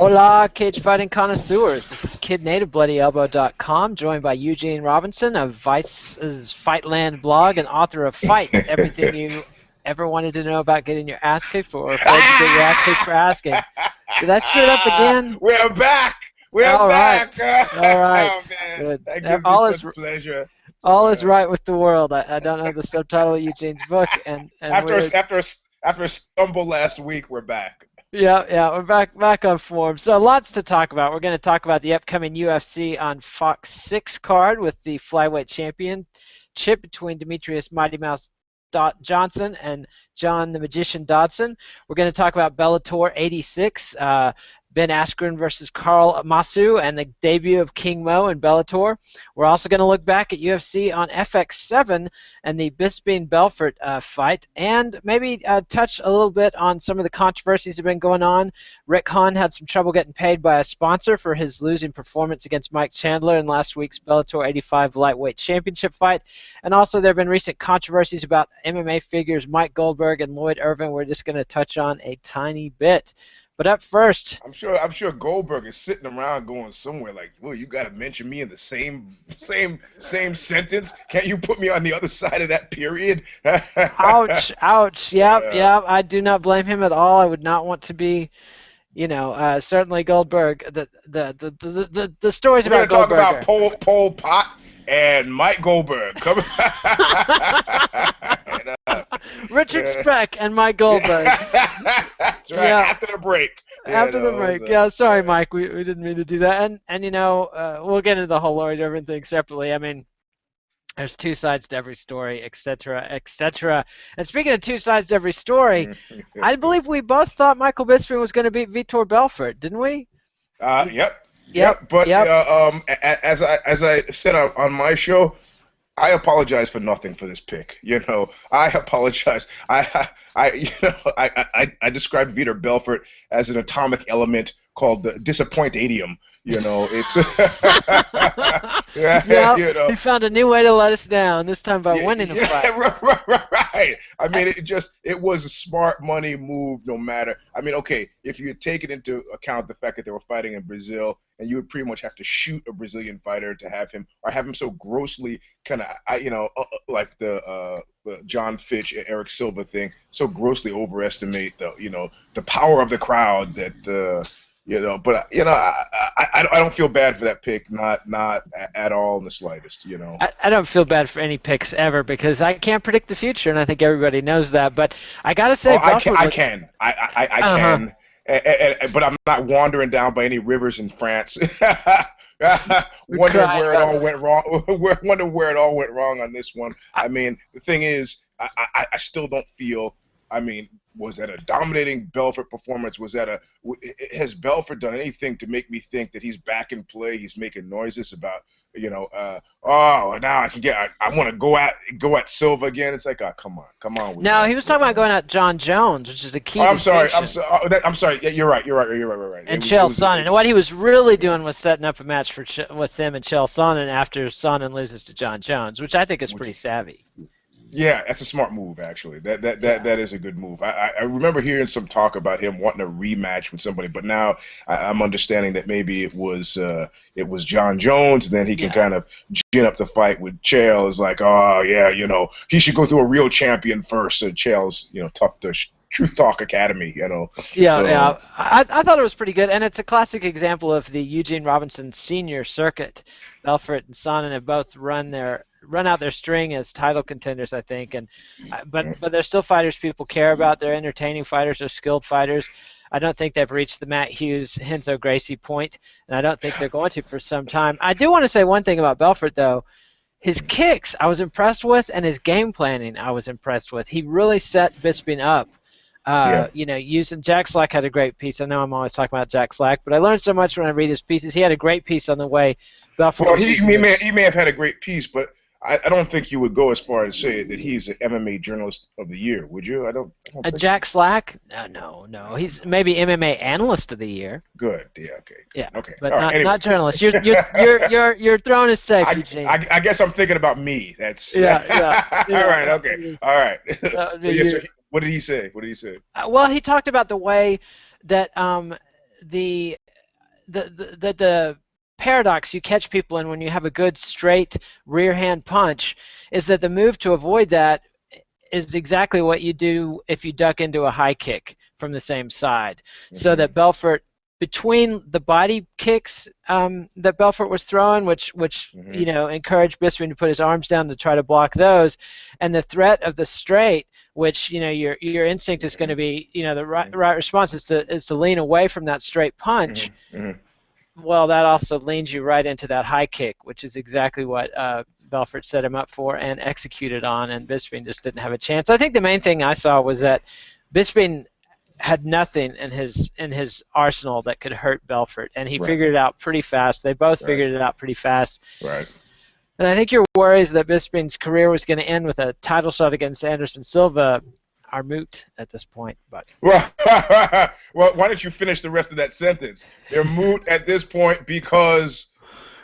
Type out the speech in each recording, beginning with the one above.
Hola, cage fighting connoisseurs. This is Kid Nate of BloodyElbow.com, joined by Eugene Robinson of Vice's Fightland blog and author of Fight, everything you ever wanted to know about getting your ass kicked or afraid to get your ass kicked for asking. Did I screw it up again? We're back. We're All back. right. All right. Oh man, Good. that gives me All such is pleasure. all is right with the world. I don't know the subtitle of Eugene's book, and After a, we're after a, after a stumble last week, we're back. yeah, we're back on form. So lots to talk about. We're going to talk about the upcoming UFC on Fox 6 card with the flyweight championship between Demetrius Mighty Mouse Johnson and John the Magician Dodson. We're going to talk about Bellator 86, Ben Askren versus Carl Masu, and the debut of King Mo in Bellator. We're also going to look back at UFC on FX7 and the Bisping-Belfort fight, and maybe touch a little bit on some of the controversies that have been going on. Rick Hahn had some trouble getting paid by a sponsor for his losing performance against Mike Chandler in last week's Bellator 85 lightweight championship fight. And also there have been recent controversies about MMA figures Mike Goldberg and Lloyd Irvin. We're just going to touch on a tiny bit. But up first, I'm sure Goldberg is sitting around going somewhere like, "Well, you got to mention me in the same sentence. Can't you put me on the other side of that period?" ouch, ouch. Yep. I do not blame him at all. I would not want to be, certainly Goldberg. The stories We're about gonna talk Goldberg. about Pol Pot and Mike Goldberg. Come Richard Speck and Mike Goldberg. That's right. Yeah. After the break. After the break. Yeah, sorry, Mike. We didn't mean to do that. And we'll get into the whole Lloyd Irvin thing separately. I mean, there's two sides to every story, etc., etc. And speaking of two sides to every story, I believe we both thought Michael Bisping was going to beat Vitor Belfort, didn't we? Yep. But as I said on my show, I apologize for nothing for this pick. I apologize. I described Vitor Belfort as an atomic element called the disappointadium. It's He found a new way to let us down. This time by winning a fight. Right. I mean, it was a smart money move. No matter. I mean, okay, if you had taken into account the fact that they were fighting in Brazil, and you would pretty much have to shoot a Brazilian fighter to have him so grossly kind of, like the John Fitch and Eric Silva thing, so grossly overestimate the power of the crowd that. But I don't feel bad for that pick, not at all in the slightest. I don't feel bad for any picks ever because I can't predict the future, and I think everybody knows that. But I gotta say, I can, but I'm not wandering down by any rivers in France. Wondering where it all went wrong. Wondering where it all went wrong on this one. I mean, the thing is, I still don't feel. I mean, was that a dominating Belfort performance? Has Belfort done anything to make me think that he's back in play? He's making noises about, now I want to go at Silva again. It's like, come on. No, he was talking about going at John Jones, which is a key. I'm sorry. I'm sorry. Yeah, you're right. And Chael Sonnen. And what he was really doing was setting up a match with him and Chael Sonnen after Sonnen loses to John Jones, which I think is pretty savvy. Yeah, that's a smart move, actually. That is a good move. I remember hearing some talk about him wanting a rematch with somebody, but now I'm understanding that maybe it was John Jones, and then he can kind of gin up the fight with Chael. It's like, he should go through a real champion first. So Chael's, tough to Truth Talk Academy, Yeah. I thought it was pretty good, and it's a classic example of the Eugene Robinson senior circuit. Belfort and Sonnen have both run out their string as title contenders, I think, but they're still fighters people care about. They're entertaining fighters. They're skilled fighters. I don't think they've reached the Matt Hughes, Renzo Gracie point, and I don't think they're going to for some time. I do want to say one thing about Belfort, though. His kicks I was impressed with, and his game planning I was impressed with. He really set Bisping up. Using Jack Slack had a great piece. I know I'm always talking about Jack Slack, but I learned so much when I read his pieces. He had a great piece on the way Belfort. Well, he may have had a great piece, but I don't think you would go as far as say that he's an MMA journalist of the year, would you? I don't think Jack Slack? No. He's maybe MMA analyst of the year. Good. Yeah. Okay. Yeah. Okay. But anyway. not journalist. Your throne is safe, Eugene. I guess I'm thinking about me. That's yeah. All right. Okay. All right. So what did he say? Well, he talked about the way that the the paradox you catch people in when you have a good straight rear hand punch is that the move to avoid that is exactly what you do if you duck into a high kick from the same side. So Hmm. that Belfort, between the body kicks that Belfort was throwing, which Hmm. encouraged Bisping to put his arms down to try to block those, and the threat of the straight, which your instinct is going to be, the right response is to lean away from that straight Hmm. punch. Hmm. Well, that also leans you right into that high kick, which is exactly what Belfort set him up for and executed on, and Bisping just didn't have a chance. I think the main thing I saw was that Bisping had nothing in his arsenal that could hurt Belfort, and he Right. figured it out pretty fast. They both Right. figured it out pretty fast. Right. And I think your worries that Bisping's career was going to end with a title shot against Anderson Silva are moot at this point. But Well, well, why don't you finish the rest of that sentence? They're moot at this point because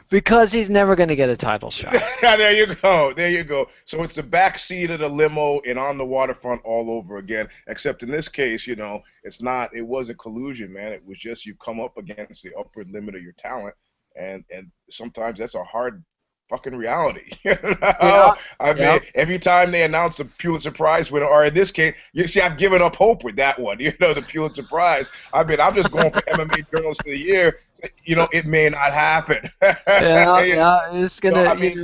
because he's never going to get a title shot. there you go. There you go. So it's the back seat of the limo and on the waterfront all over again. Except in this case, it's not. It wasn't collusion, man. It was just you've come up against the upper limit of your talent, and sometimes that's a hard fucking reality. Yeah, I yeah. mean, every time they announce the Pulitzer Prize winner, or in this case, you see, I've given up hope with that one. The Pulitzer Prize. I mean, I'm just going for MMA Journalist of the Year. It may not happen. Yeah, yeah, it's So, gonna, I mean,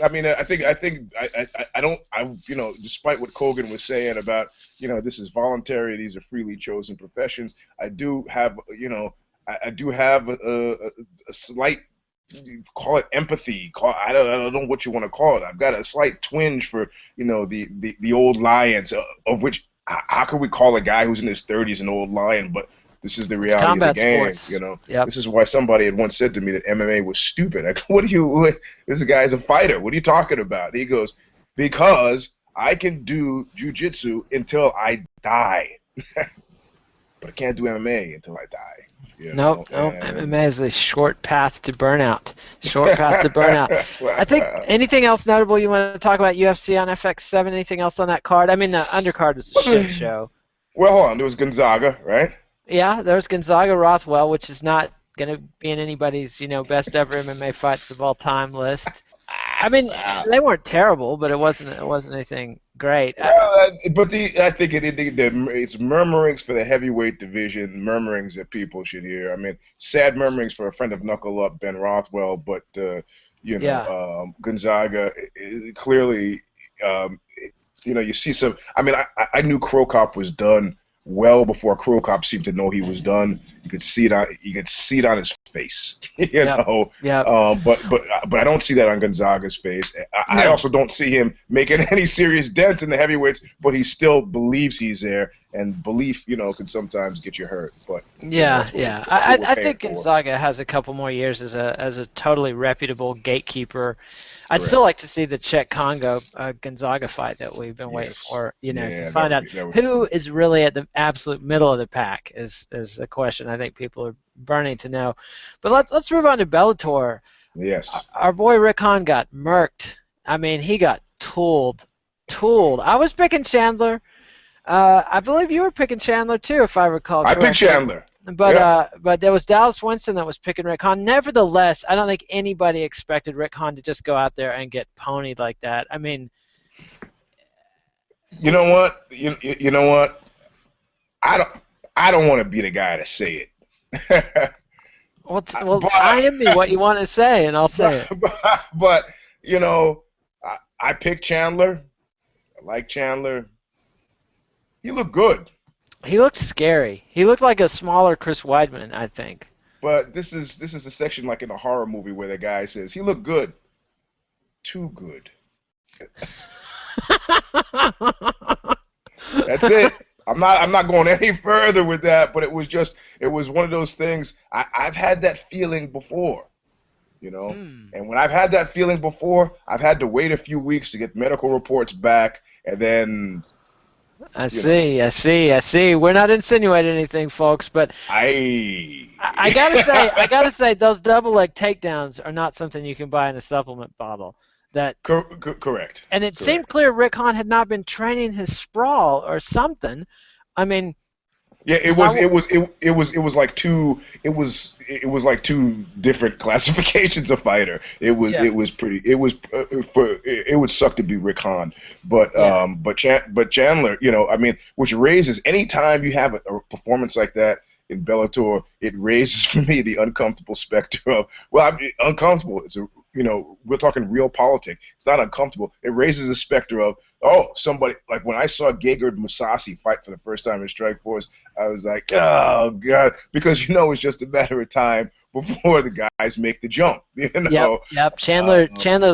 I don't, despite what Kogan was saying about, this is voluntary, these are freely chosen professions. I do have, I do have a slight, call it empathy. I don't know what you want to call it. I've got a slight twinge for, the old lions, of which, how can we call a guy who's in his 30s an old lion? But this is the it's reality of the combat game. sports. Yep. This is why somebody had once said to me that MMA was stupid. This guy is a fighter. What are you talking about? He goes, because I can do jujitsu until I die, but I can't do MMA until I die. Nope, nope. And MMA is a short path to burnout. Short path to burnout. I think anything else notable you want to talk about UFC on FX7? Anything else on that card? I mean, the undercard was a shit show. well, hold on. There was Gonzaga, right? Yeah, there's Gonzaga Rothwell, which is not going to be in anybody's, best ever MMA fights of all time list. I mean, they weren't terrible, but it wasn't anything great. But I think it's murmurings for the heavyweight division, murmurings that people should hear. I mean, sad murmurings for a friend of Knuckle Up, Ben Rothwell, but Yeah. Gonzaga clearly, you see some. I mean, I knew Crow Cop was done well before Crow Cop seemed to know he was done. You could see it on his face, Yep. Yep. but I don't see that on Gonzaga's face. I No. also don't see him making any serious dents in the heavyweights, but he still believes he's there, and belief, can sometimes get you hurt. But Yeah, that's yeah. what we're I paying think for. Gonzaga has a couple more years as a totally reputable gatekeeper. I'd still Correct. like to see the Czech Congo Gonzaga fight that we've been waiting Yes. for. To Yeah, find out that would be who fun. is really at the absolute middle of the pack is a question I think people are burning to know. But let's move on to Bellator. Yes. Our boy Rick Hahn got murked. I mean, he got tooled. I was picking Chandler. I believe you were picking Chandler too, if I recall I picked correctly. Chandler. But Yeah. but there was Dallas Winston that was picking Rick Hahn. Nevertheless, I don't think anybody expected Rick Hahn to just go out there and get ponied like that. I mean, You know what? You know what? I don't I don't want to be the guy to say it. well, but I am me what you want to say, and I'll say it. but I picked Chandler. I like Chandler. He looked good, He looked scary. He looked like a smaller Chris Weidman, I think. but this is a section like in a horror movie where the guy says he looked good, too good. That's it. I'm not going any further with that. But it was one of those things. I've had that feeling before, Hmm. and when I've had that feeling before, I've had to wait a few weeks to get medical reports back, and then I you know see. I see. I see. We're not insinuating anything, folks, but I I gotta say, those double leg takedowns are not something you can buy in a supplement bottle. That correct, And it seemed correct. clear Rick Hahn had not been training his sprawl or something. I mean, Yeah, It's not. it was like two different classifications of fighter. Yeah. It was pretty it would suck to be Rick Hahn, Yeah. but Chandler, I mean, which raises anytime you have a performance like that in Bellator, it raises for me the uncomfortable specter of, well, I mean, uncomfortable. It's a, we're talking real politics. It's not uncomfortable. It raises the specter of, oh, somebody, like when I saw Gegard Mousasi fight for the first time in Strikeforce, I was like, oh God, because it's just a matter of time before the guys make the jump. Yep. Yep. Chandler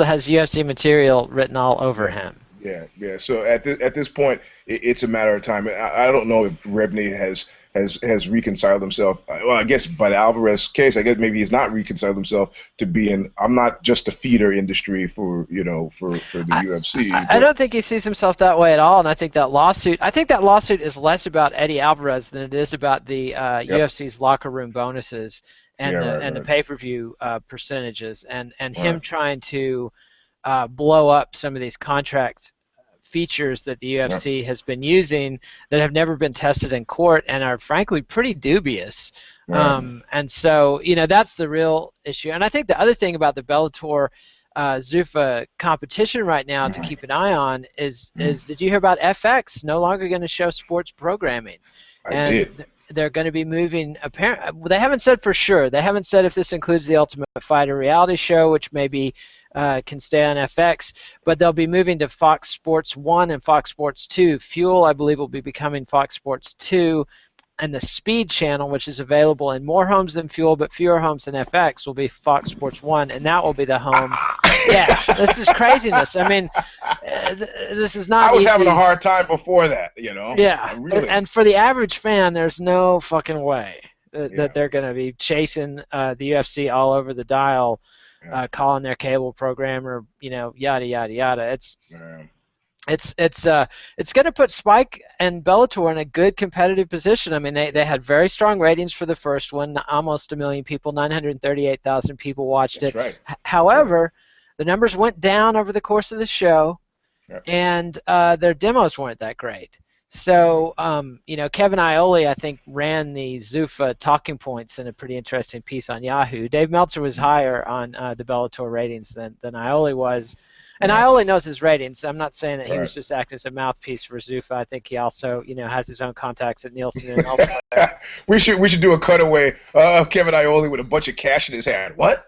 has UFC material written all over Yeah, him. yeah. So at this point, it's a matter of time. I don't know if Rebney has reconciled himself. Well, I guess by the Alvarez case, I guess maybe he's not reconciled himself to being. I'm not just a feeder industry for the I, UFC, I but don't think he sees himself that way at all, and I think that lawsuit is less about Eddie Alvarez than it is about the yep, UFC's locker room bonuses yeah, and the right, and the right, pay-per-view percentages, and him right, trying to blow up some of these contract features that the yep, UFC has been using that have never been tested in court and are frankly pretty dubious. right, And so, that's the real issue. And I think the other thing about the Bellator Zuffa competition right now to keep an eye on is did you hear about FX no longer going to show sports programming? I And did. they're going to be moving. They haven't said for sure. They haven't said if this includes the Ultimate Fighter reality show, which maybe can stay on FX, but they'll be moving to Fox Sports 1 and Fox Sports 2. Fuel, I believe, will be becoming Fox Sports 2, and the Speed channel, which is available in more homes than Fuel but fewer homes than FX, will be Fox Sports 1, and that will be the home. Yeah, this is craziness. I mean, this is not I was having a easy. hard time before that. Yeah, Really. and for the average fan, there's no fucking way that Yeah, they're going to be chasing the UFC all over the dial, yeah, calling their cable programmer, yada yada yada. It's yeah. it's it's uh it's going to put Spike and Bellator in a good competitive position. I mean, they had very strong ratings for the first one, almost a million people, 938,000 people watched That's it. right. That's right. However, the numbers went down over the course of the show, Yeah, and their demos weren't that great. yeah. So, Kevin Iole, I think, ran the Zuffa talking points in a pretty interesting piece on Yahoo. Dave Meltzer was higher on the Bellator ratings than Iole was. And Right, Iole knows his ratings. I'm not saying that he right. was just acting as a mouthpiece for Zuffa. I think he also, has his own contacts at Nielsen and elsewhere. We should do a cutaway of Kevin Iole with a bunch of cash in his hand. What?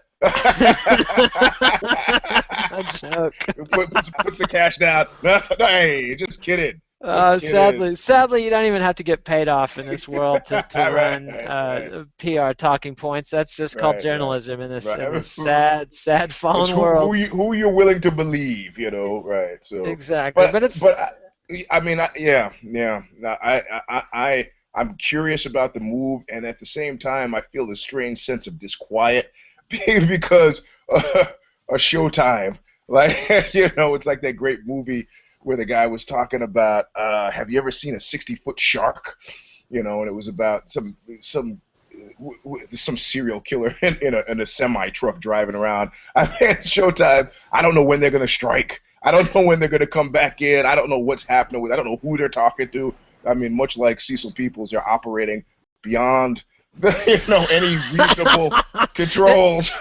A joke. Puts the cash down. No, hey, just kidding. Just kidding. Sadly, you don't even have to get paid off in this world to Right, run right, PR talking points. That's just called right, journalism in this right. sad It's fallen who world. who you're willing to believe, right? So, Exactly, but but it's but I mean, yeah. I'm curious about the move, and at the same time, I feel a strange sense of disquiet because a Showtime, like it's like that great movie where the guy was talking about, have you ever seen a 60-foot shark? And it was about some serial killer in a semi truck driving around. I mean, Showtime. I don't know when they're gonna strike. I don't know when they're gonna come back in. I don't know what's happening with. I don't know who they're talking to. I mean, much like Cecil Peoples, they're operating beyond any reasonable controls.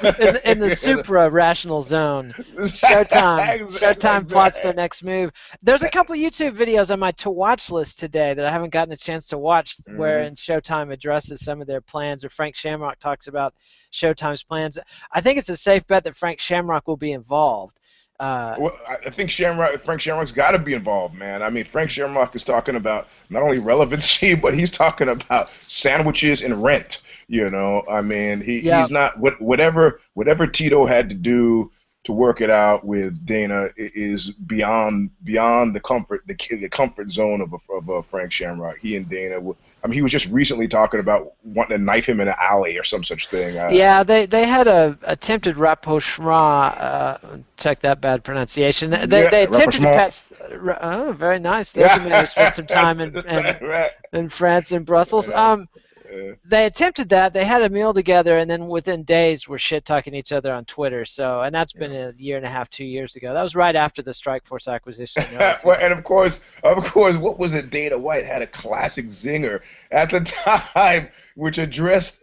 in the supra-rational zone. Showtime plots their next move. There's a couple YouTube videos on my to-watch list today that I haven't gotten a chance to watch, wherein Showtime addresses some of their plans, or Frank Shamrock talks about Showtime's plans. I think it's a safe bet that Frank Shamrock will be involved. Well, I think Frank Shamrock's got to be involved, man. I mean, Frank Shamrock is talking about not only relevancy, but he's talking about sandwiches and rent. I mean, Yeah, he's not whatever Tito had to do to work it out with Dana is beyond the comfort zone of a Frank Shamrock. He and Dana, I mean, he was just recently talking about wanting to knife him in an alley or some such thing. yeah, they had a attempted rapprochement. Check that bad pronunciation. They Yeah, they attempted to rapprochement. patch. Oh, very nice. There's a man who Yeah, spent some time in right, right. in France and Brussels. Yeah, they attempted that. They had a meal together, and then within days were shit talking each other on Twitter. So, and that's been a year and a half, 2 years ago. That was right after the Strikeforce acquisition. Well, and of course, what was it? Dana White had a classic zinger at the time, which addressed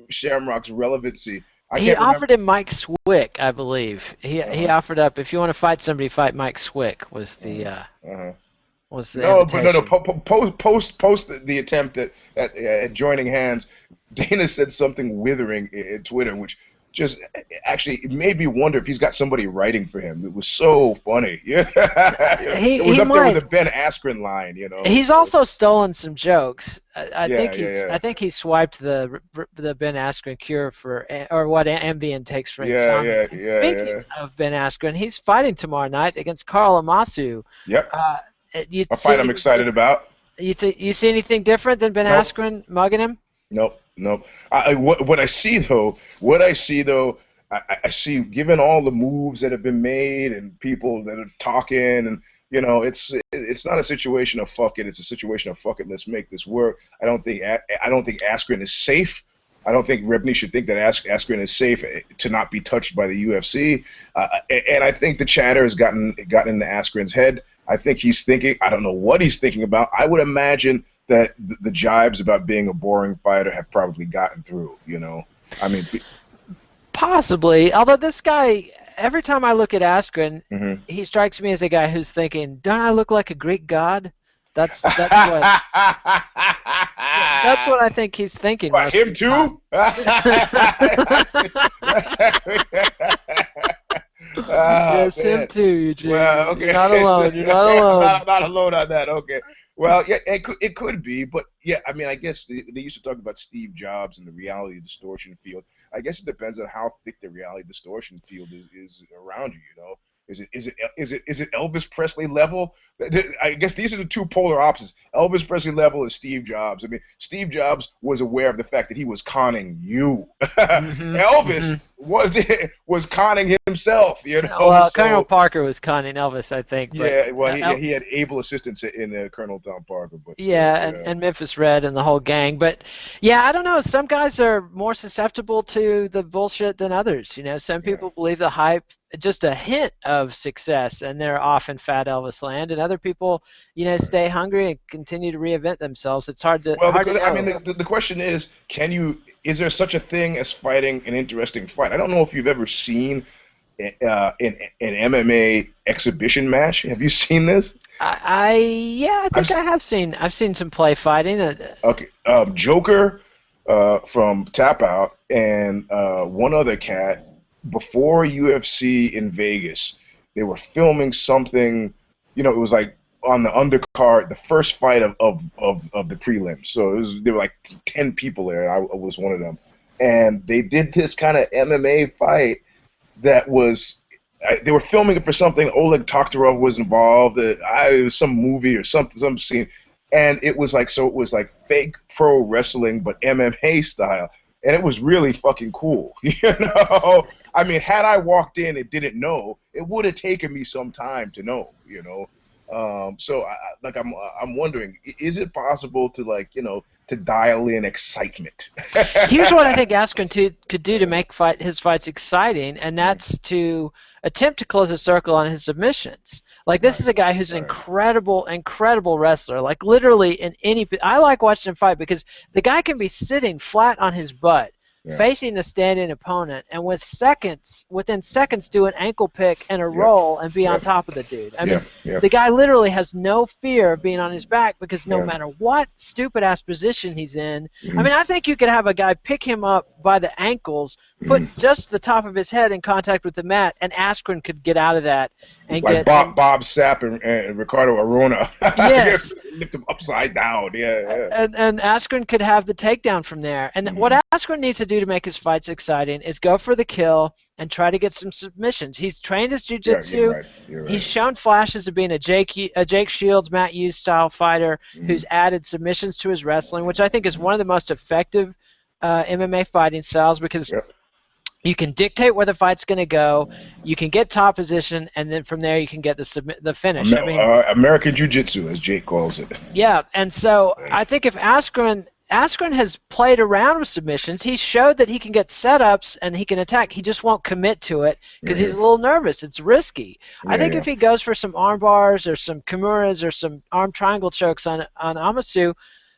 Shamrock's relevancy. I He can't remember. offered him Mike Swick, I believe. He offered up, if you want to fight somebody, fight Mike Swick was the No, but no. invitation. Post the attempt at joining hands. Dana said something withering in Twitter, which just actually it made me wonder if he's got somebody writing for him. It was so funny. Yeah, it was He up there with might. the Ben Askren line. He's also stolen some jokes. I Yeah, think yeah, yeah, I think he swiped the Ben Askren cure for or what Ambien takes for yeah, insomnia. yeah, And yeah, speaking yeah. of Ben Askren, he's fighting tomorrow night against Carl Amasu. Yep, Uh, you a see fight I'm anything? excited about. You see anything different than Ben Nope. Askren mugging him? Nope. What I see though, I see, given all the moves that have been made and people that are talking, and it's not a situation of fuck it. It's a situation of fuck it. Let's make this work. I don't think Askren is safe. I don't think Rebney should think that Askren is safe to not be touched by the UFC. And I think the chatter has gotten into Askren's head. I think he's thinking. I don't know what he's thinking about. I would imagine that the jibes about being a boring fighter have probably gotten through. I mean, Possibly. Although this guy, every time I look at Askren, mhm. he strikes me as a guy who's thinking, "Don't I look like a Greek god?" That's what I think he's thinking What, most of him the time. too? Oh, Yes, him man. too, Eugene. Well, okay. You're not alone. You're not alone. Not alone on that. Okay. Well, yeah, it could be, but yeah, I mean, I guess they used to talk about Steve Jobs and the reality distortion field. I guess it depends on how thick the reality distortion field is around you. Is it Elvis Presley level? I guess these are the two polar opposites: Elvis Presley level and Steve Jobs. I mean, Steve Jobs was aware of the fact that he was conning you. Elvis was conning himself. Well, Colonel So Parker was conning Elvis, I think, but yeah, well, uh, he had able assistance in Colonel Tom Parker, but still, yeah, yeah. and Memphis Red and the whole gang. But yeah, I don't know. Some guys are more susceptible to the bullshit than others. Some Yeah. people believe the hype, just a hint of success, and they're off in fat Elvis land. And other people, stay hungry and continue to reinvent themselves. It's hard to Well, I mean, know. the question is, is there such a thing as fighting an interesting fight? I don't know if you've ever seen an MMA exhibition match. Have you seen this? Yeah, I think I've, I've seen some play fighting. okay, Joker from Tap Out and one other cat before UFC in Vegas. They were filming something. It was like on the undercard, the first fight of the prelims. So there were like 10 people there. I was one of them, and they did this kind of MMA fight that was. They were filming it for something. Oleg Toktarov was involved. It was some movie or something, some scene, and it was like fake pro wrestling but MMA style, and it was really fucking cool. I mean, had I walked in and didn't know, it would have taken me some time to know. So I'm wondering, is it possible to to dial in excitement? Here's what I think Askren could do to make his fights exciting, and that's to attempt to close a circle on his submissions. Like, this Right, is a guy who's an right. incredible wrestler. Like, literally I like watching him fight because the guy can be sitting flat on his butt, Yeah. facing a standing opponent, and within seconds do an ankle pick and a Yep. roll and be on Yep. top of the dude. I mean, Yep. Yep. the guy literally has no fear of being on his back because no Yeah. matter what stupid ass position he's in, I Mhm. mean, I think you could have a guy pick him up by the ankles, put Mhm. just the top of his head in contact with the mat, and Askren could get out of that and Like get. Bob Sapp and Ricardo Arona. Yes. Lift him upside down. Yeah. And Askren could have the takedown from there. And what Askren needs to do to make his fights exciting is go for the kill and try to get some submissions. He's trained his You're jiu-jitsu. right. You're right. He's shown flashes of being a Jake Shields, Matt Hughes style fighter who's added submissions to his wrestling, which I think is one of the most effective MMA fighting styles because Yep. you can dictate where the fight's going to go, you can get top position, and then from there you can get the finish. I mean, American Jiu-Jitsu, as Jake calls it. yeah, and so I think if Askren Askren has played around with submissions. He showed that he can get setups and he can attack. He just won't commit to it because he's a little nervous. It's risky. I think if he goes for some arm bars or some kimuras or some arm triangle chokes on Amasu,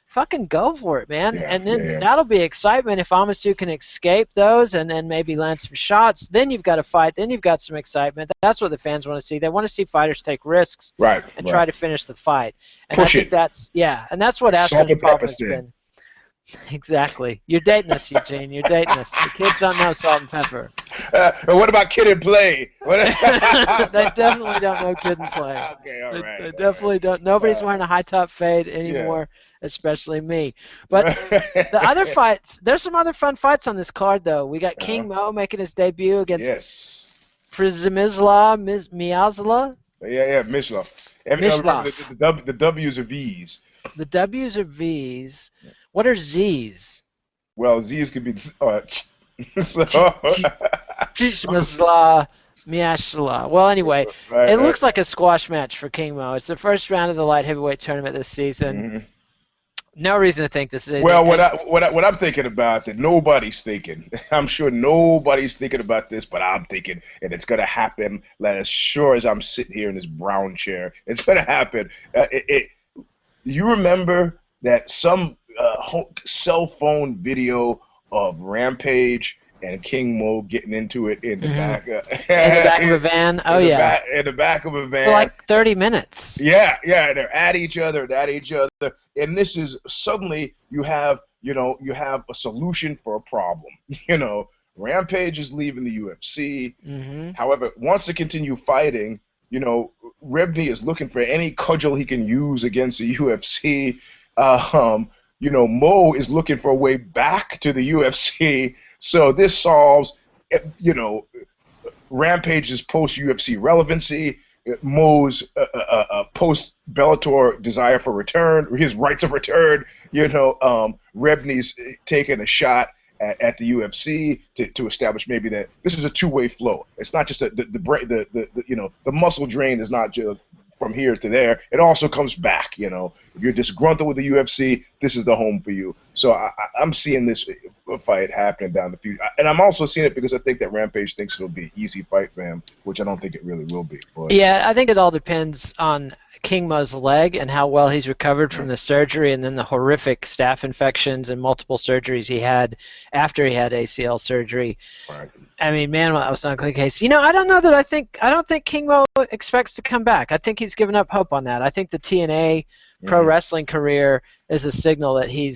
fucking go for it, man. And then that'll be excitement if Amasu can escape those and then maybe land some shots. Then you've got a fight. Then you've got some excitement. That's what the fans want to see. They want to see fighters take risks and try to finish the fight. And I think that's what Askren's problem has been. Exactly. You're dating us, Eugene. You're dating us. The kids don't know salt and pepper. What about Kid and Play? They definitely don't know Kid and Play. Okay, all right. They definitely don't. Nobody's wearing a high top fade anymore, especially me. But the other fights, there's some other fun fights on this card, though. We got King Mo making his debut against Przemysław Miazla. Yeah, Mishlov. The W's are V's. The W's are V's. What are Z's? Well, Z's could be Well, anyway, it looks like a squash match for King Mo. It's the first round of the light heavyweight tournament this season. Mm-hmm. No reason to think this is. Well, what I'm thinking about that nobody's thinking. I'm sure nobody's thinking about this, but I'm thinking, and it's gonna happen. As sure as I'm sitting here in this brown chair, it's gonna happen. You remember that some cell phone video of Rampage and King Mo getting into it in the back of a van? Oh, yeah. In the back of a van. For like 30 minutes. Yeah, they're at each other. And this is, suddenly you have a solution for a problem. Rampage is leaving the UFC. Mm-hmm. However, wants to continue fighting. Rebny is looking for any cudgel he can use against the UFC. Mo is looking for a way back to the UFC. So this solves, Rampage's post-UFC relevancy, Mo's post-Bellator desire for return, his rights of return. Rebny's taking a shot at the UFC to establish maybe that this is a two-way flow. It's not just the muscle drain is not just from here to there. It also comes back. If you're disgruntled with the UFC, this is the home for you. So I'm seeing this fight happening down the future, and I'm also seeing it because I think that Rampage thinks it'll be an easy fight for him, which I don't think it really will be. But yeah, I think it all depends on King Mo's leg and how well he's recovered from the surgery and then the horrific staph infections and multiple surgeries he had after he had ACL surgery. Right. I mean, man, that was not a good case. I don't know that I don't think King Mo expects to come back. I think he's given up hope on that. I think the TNA pro wrestling career is a signal that he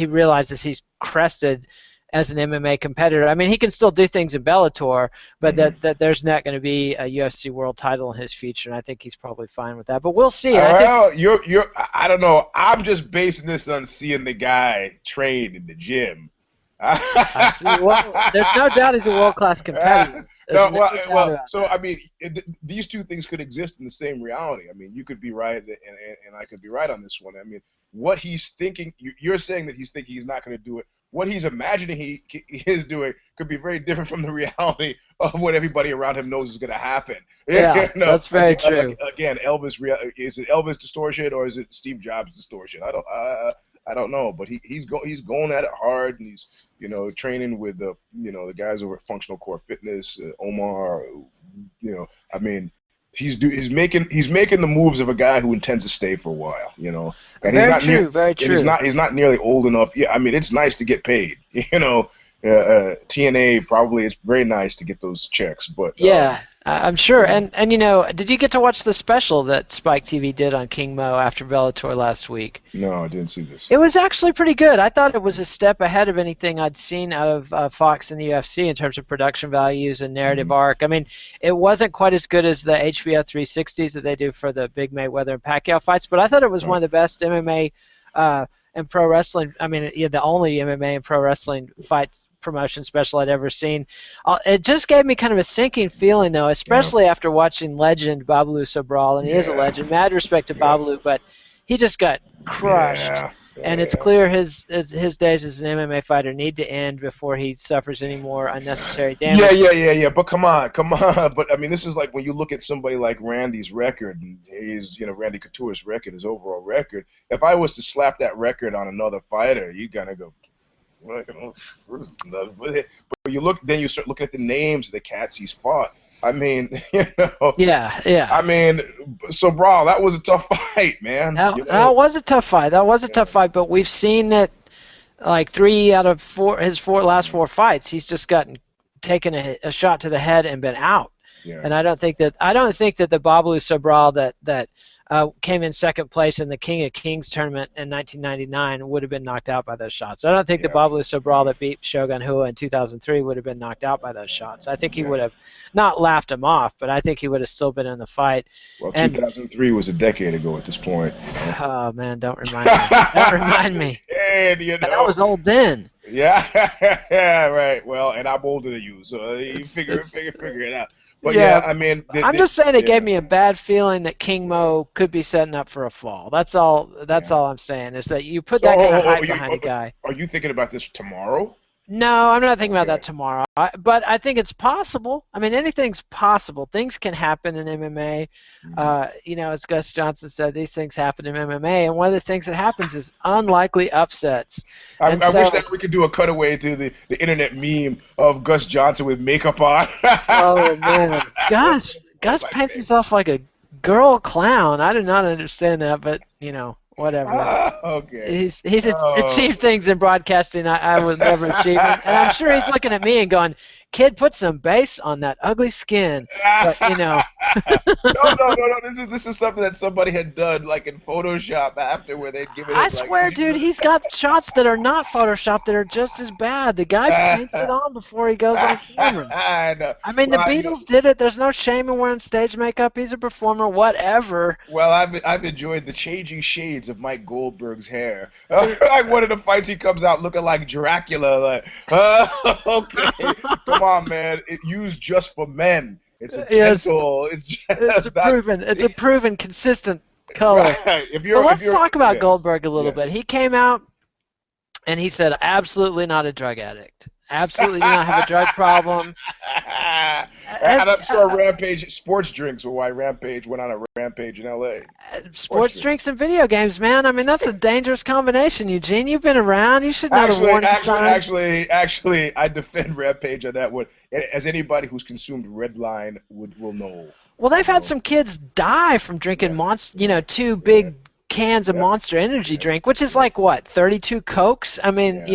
realizes he's crested as an MMA competitor. I mean, he can still do things in Bellator, but that there's not going to be a UFC world title in his future, and I think he's probably fine with that. But we'll see. I don't know. I'm just basing this on seeing the guy train in the gym. I see. Well, there's no doubt he's a world-class competitor. These two things could exist in the same reality. I mean, you could be right, and I could be right on this one. I mean, what he's thinking, you're saying that he's thinking he's not going to do it. What he's imagining he is doing could be very different from the reality of what everybody around him knows is going to happen. Yeah, that's very true. Again, is it Elvis distortion or is it Steve Jobs distortion? I don't know, but he's going at it hard, and he's training with the guys over at Functional Core Fitness, Omar. I mean, he's making the moves of a guy who intends to stay for a while. And very true. He's not nearly old enough. Yeah, I mean, it's nice to get paid. TNA probably it's very nice to get those checks, but yeah. I'm sure. And did you get to watch the special that Spike TV did on King Mo after Bellator last week? No, I didn't see this. It was actually pretty good. I thought it was a step ahead of anything I'd seen out of Fox and the UFC in terms of production values and narrative arc. I mean, it wasn't quite as good as the HBO 360s that they do for the big Mayweather and Pacquiao fights, but I thought it was one of the best MMA and pro wrestling. I mean, the only MMA and pro wrestling fights promotion special I'd ever seen. It just gave me kind of a sinking feeling, though, especially after watching legend Babalu Sobral, and he is a legend. Mad respect to Babalu, but he just got crushed. Yeah. And it's Yeah. clear his days as an MMA fighter need to end before he suffers any more unnecessary Yeah, damage. yeah, yeah, yeah. But come on, come on. But I mean, this is like when you look at somebody like Randy's record, and Randy Couture's record, his overall record. If I was to slap that record on another fighter, you gotta go. Well, but you look, then you start looking at the names of the cats he's fought. I mean, Yeah, yeah. I mean, so bro, that was a tough fight, man. That was a tough fight. That was a tough fight, but we've seen that like 3 out of 4 his last 4 fights, he's just gotten taken a shot to the head and been out. Yeah. And I don't think that the Babalu Sobral that came in second place in the King of Kings tournament in 1999 would have been knocked out by those shots. I don't think the Babalu Sobral that beat Shogun Rua in 2003 would have been knocked out by those shots. I think he would have not laughed him off, but I think he would have still been in the fight. Well, 2003 was a decade ago at this point. Oh man, don't remind me. Don't remind me. And I was old then. Yeah, right. Well, and I'm older than you, so you figure it out. But yeah, I mean, I'm just saying it gave me a bad feeling that King Mo could be setting up for a fall. That's all. All I'm saying is that you put that kind of hype behind a guy. Are you thinking about this tomorrow? No, I'm not thinking about that tomorrow. But I think it's possible. I mean, anything's possible. Things can happen in MMA. As Gus Johnson said, these things happen in MMA, and one of the things that happens is unlikely upsets. I wish that we could do a cutaway to the internet meme of Gus Johnson with makeup on. Oh man, Gus paints himself like a girl clown. I do not understand that, but whatever. Okay. He's achieved things in broadcasting I would never achieve, and I'm sure he's looking at me and going, "Kid, put some bass on that ugly skin." But No. This is something that somebody had done like in Photoshop after where they'd given it. I swear, dude, he's got shots that are not Photoshop that are just as bad. The guy paints it on before he goes on camera. I know. I mean, the Beatles did it. There's no shame in wearing stage makeup. He's a performer, whatever. Well, I've enjoyed the changing shades of Mike Goldberg's hair. Like one of the fights, he comes out looking like Dracula. Like, okay, come on, man. It's used just for men. It's a gentle. It's a proven consistent color. Right. Let's talk about Goldberg a little bit. He came out and he said, "Absolutely not a drug addict. Absolutely do not have a drug problem." And I'm sure Rampage sports drinks were why Rampage went on a rampage in L.A. Sports drinks and video games, man. I mean, that's a dangerous combination, Eugene. You've been around. You should know the warning signs. Actually, I defend Rampage on that one. As anybody who's consumed Redline will know. Well, they've had some kids die from drinking Monster, 2 big cans of Monster Energy drink, which is like what, 32 Cokes? I mean,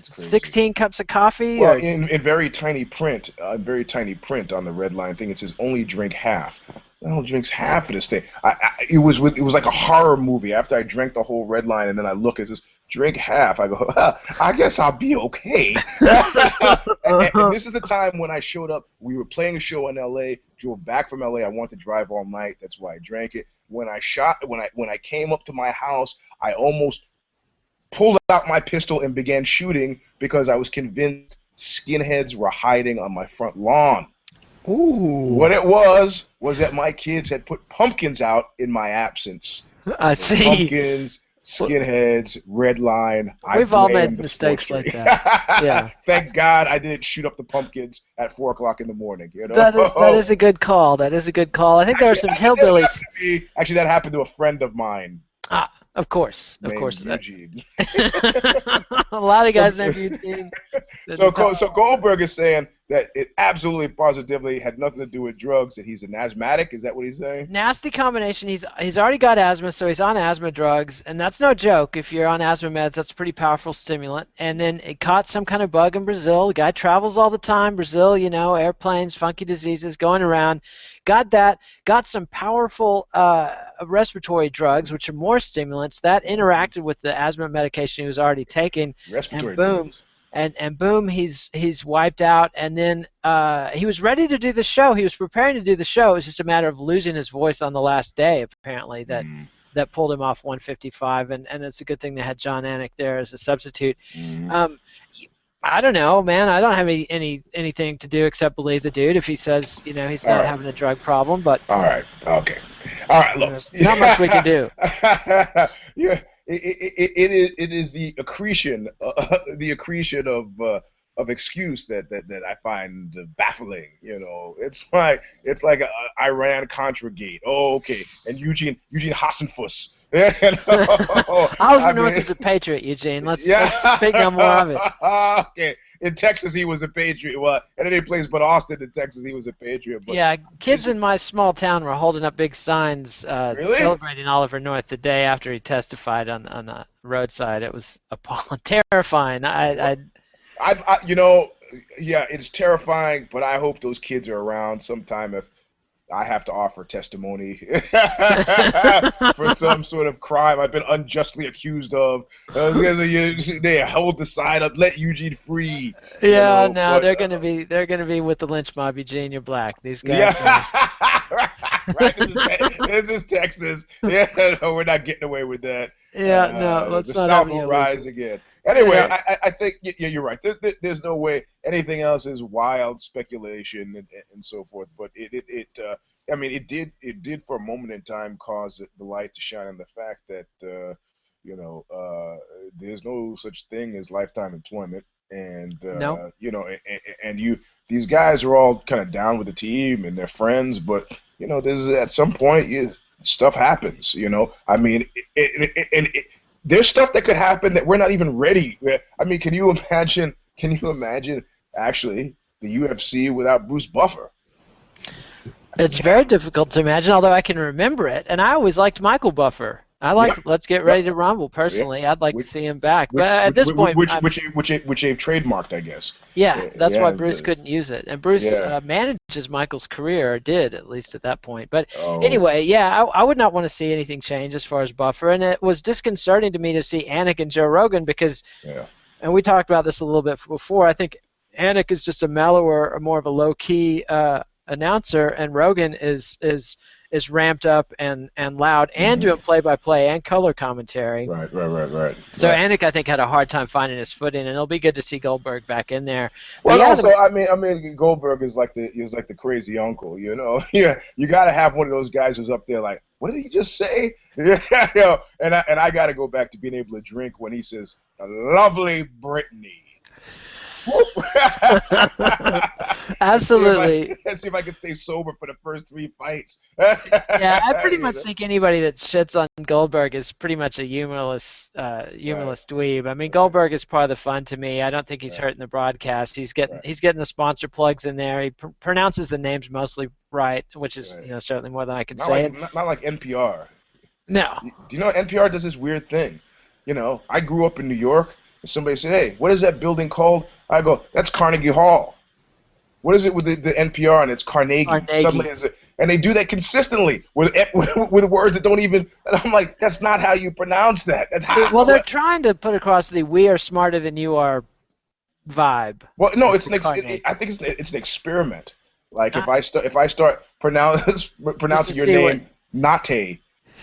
16 cups of coffee. Well, in very tiny print, on the red line thing, it says only drink half. I don't drinks half of this thing. It was like a horror movie. After I drank the whole red line, and then I look, it says drink half. I go, I guess I'll be okay. and this is the time when I showed up. We were playing a show in L.A. Drove back from L.A. I wanted to drive all night. That's why I drank it. When I came up to my house, I almost pulled out my pistol and began shooting because I was convinced skinheads were hiding on my front lawn. Ooh. What it was that my kids had put pumpkins out in my absence. I see. Pumpkins, skinheads, red line. We've all made mistakes like that. Yeah. Thank God I didn't shoot up the pumpkins at 4 o'clock in the morning. That is a good call. That is a good call. I think there were some hillbillies. Actually, that happened to a friend of mine. Ah, of course. Eugene. A lot of guys named Eugene. So Goldberg is saying that it absolutely positively had nothing to do with drugs, that he's an asthmatic. Is that what he's saying? Nasty combination. He's already got asthma, so he's on asthma drugs, and that's no joke. If you're on asthma meds, that's a pretty powerful stimulant. And then it caught some kind of bug in Brazil. The guy travels all the time. Brazil, airplanes, funky diseases going around. Got some powerful respiratory drugs, which are more stimulants. That interacted with the asthma medication he was already taking. Respiratory drugs. And boom, he's wiped out. And then he was ready to do the show. He was preparing to do the show. It was just a matter of losing his voice on the last day, apparently, that pulled him off 155. And it's a good thing they had John Anik there as a substitute. I don't know, man. I don't have anything to do except believe the dude if he says, he's not having a drug problem. But all right, okay. All right, look. There's not much we can do. Yeah, it is the accretion of excuse that I find baffling. It's like a Iran Contra gate. Oh, okay, and Eugene Hassenfuss. You know, I Oliver North mean, is a patriot, Eugene. Let's yeah. speak no more of it. Okay. In Texas, he was a patriot. Well, at any place but Austin, in Texas, he was a patriot. But Yeah, kids in my small town were holding up big signs really, celebrating Oliver North the day after he testified on the roadside. It was appalling, terrifying. you know, yeah, it's terrifying. But I hope those kids are around sometime if I have to offer testimony for some sort of crime I've been unjustly accused of. They hold the sign up, let Eugene free. Yeah, no, But they're gonna be with the lynch mob, Eugene. You're black. These guys. yeah, right. This is Texas. Yeah, no, we're not getting away with that. Yeah, no, The let's not have South any will rise illusions. again. Anyway, Yeah. I think you're right. There's no way anything else is wild speculation and so forth. But I mean, it did for a moment in time cause the light to shine on the fact that there's no such thing as lifetime employment, and No. these guys are all kind of down with the team and they're friends, but there's at some point stuff happens. I mean, there's stuff that could happen that we're not even ready. I mean, can you imagine? Can you imagine actually the UFC without Bruce Buffer? It's very difficult to imagine, although I can remember it. And I always liked Michael Buffer. I Yeah, liked Let's Get yeah, Ready to Rumble yeah. personally. I'd like to Which see him back. which But at which this point, which they've trademarked, I guess. yeah, Yeah, that's why yeah, Bruce couldn't use it. And Bruce yeah. manages Michael's career, or did at least at that point. But Oh, anyway, yeah, I would not want to see anything change as far as Buffer. And it was disconcerting to me to see Anik and Joe Rogan because, yeah, and we talked about this a little bit before, I think Anik is just a mellower, or more of a low-key announcer, and Rogan is ramped up and loud and hmm doing play-by-play and color commentary. So right. Anik, I think, had a hard time finding his footing, and it'll be good to see Goldberg back in there. But Well, yeah, also, I mean, Goldberg is like the crazy uncle, Yeah, you got to have one of those guys who's up there like, what did he just say? Yeah, and I got to go back to being able to drink when he says, "Lovely Brittany." absolutely. See if I can stay sober for the first 3 fights. Yeah, I pretty You much know? think anybody that shits on Goldberg is pretty much a Right, humorless dweeb. I mean, right, Goldberg is part of the fun to me. I don't think he's right, hurting the broadcast. He's getting right, he's getting the sponsor plugs in there. He pronounces the names mostly right, which is right. certainly more than I can Not say like it. not like NPR. No. Do you know NPR does this weird thing? I grew up in New York, and somebody said, "Hey, what is that building called?" I go, "That's Carnegie Hall." What is it with the NPR and it's Carnegie? Suddenly, Carnegie. and they do that consistently with words that don't even. And I'm like, that's not how you pronounce that. That's how. Well, they're trying to put across the "we are smarter than you are" vibe Well, no, with it's the an I Carnegie. think it's an experiment. Like Uh, if I start just to pronouncing your see what name Nate,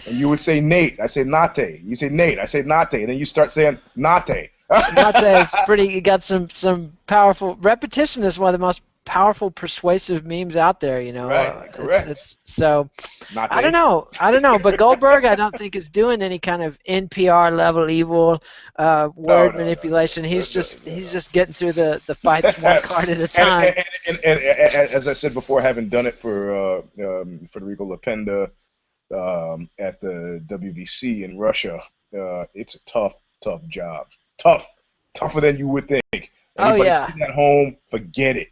and you would say Nate, I say Nate. You say Nate, I say Nate, and then you start saying Nate. Nate is pretty. You got some powerful repetition is one of the most powerful persuasive memes out there. Right, correct. It's so. I don't Nate. know. I don't know. But Goldberg, I don't think is doing any kind of NPR level evil No, word no, no, manipulation. no, He's no, just no, he's no. just getting through the fights one card at a and, time. and, and as I said before, having done it for Federico Lapenda at the WBC in Russia, it's a tough job. Tougher than you would think. Oh Anybody yeah. sitting at home, forget it.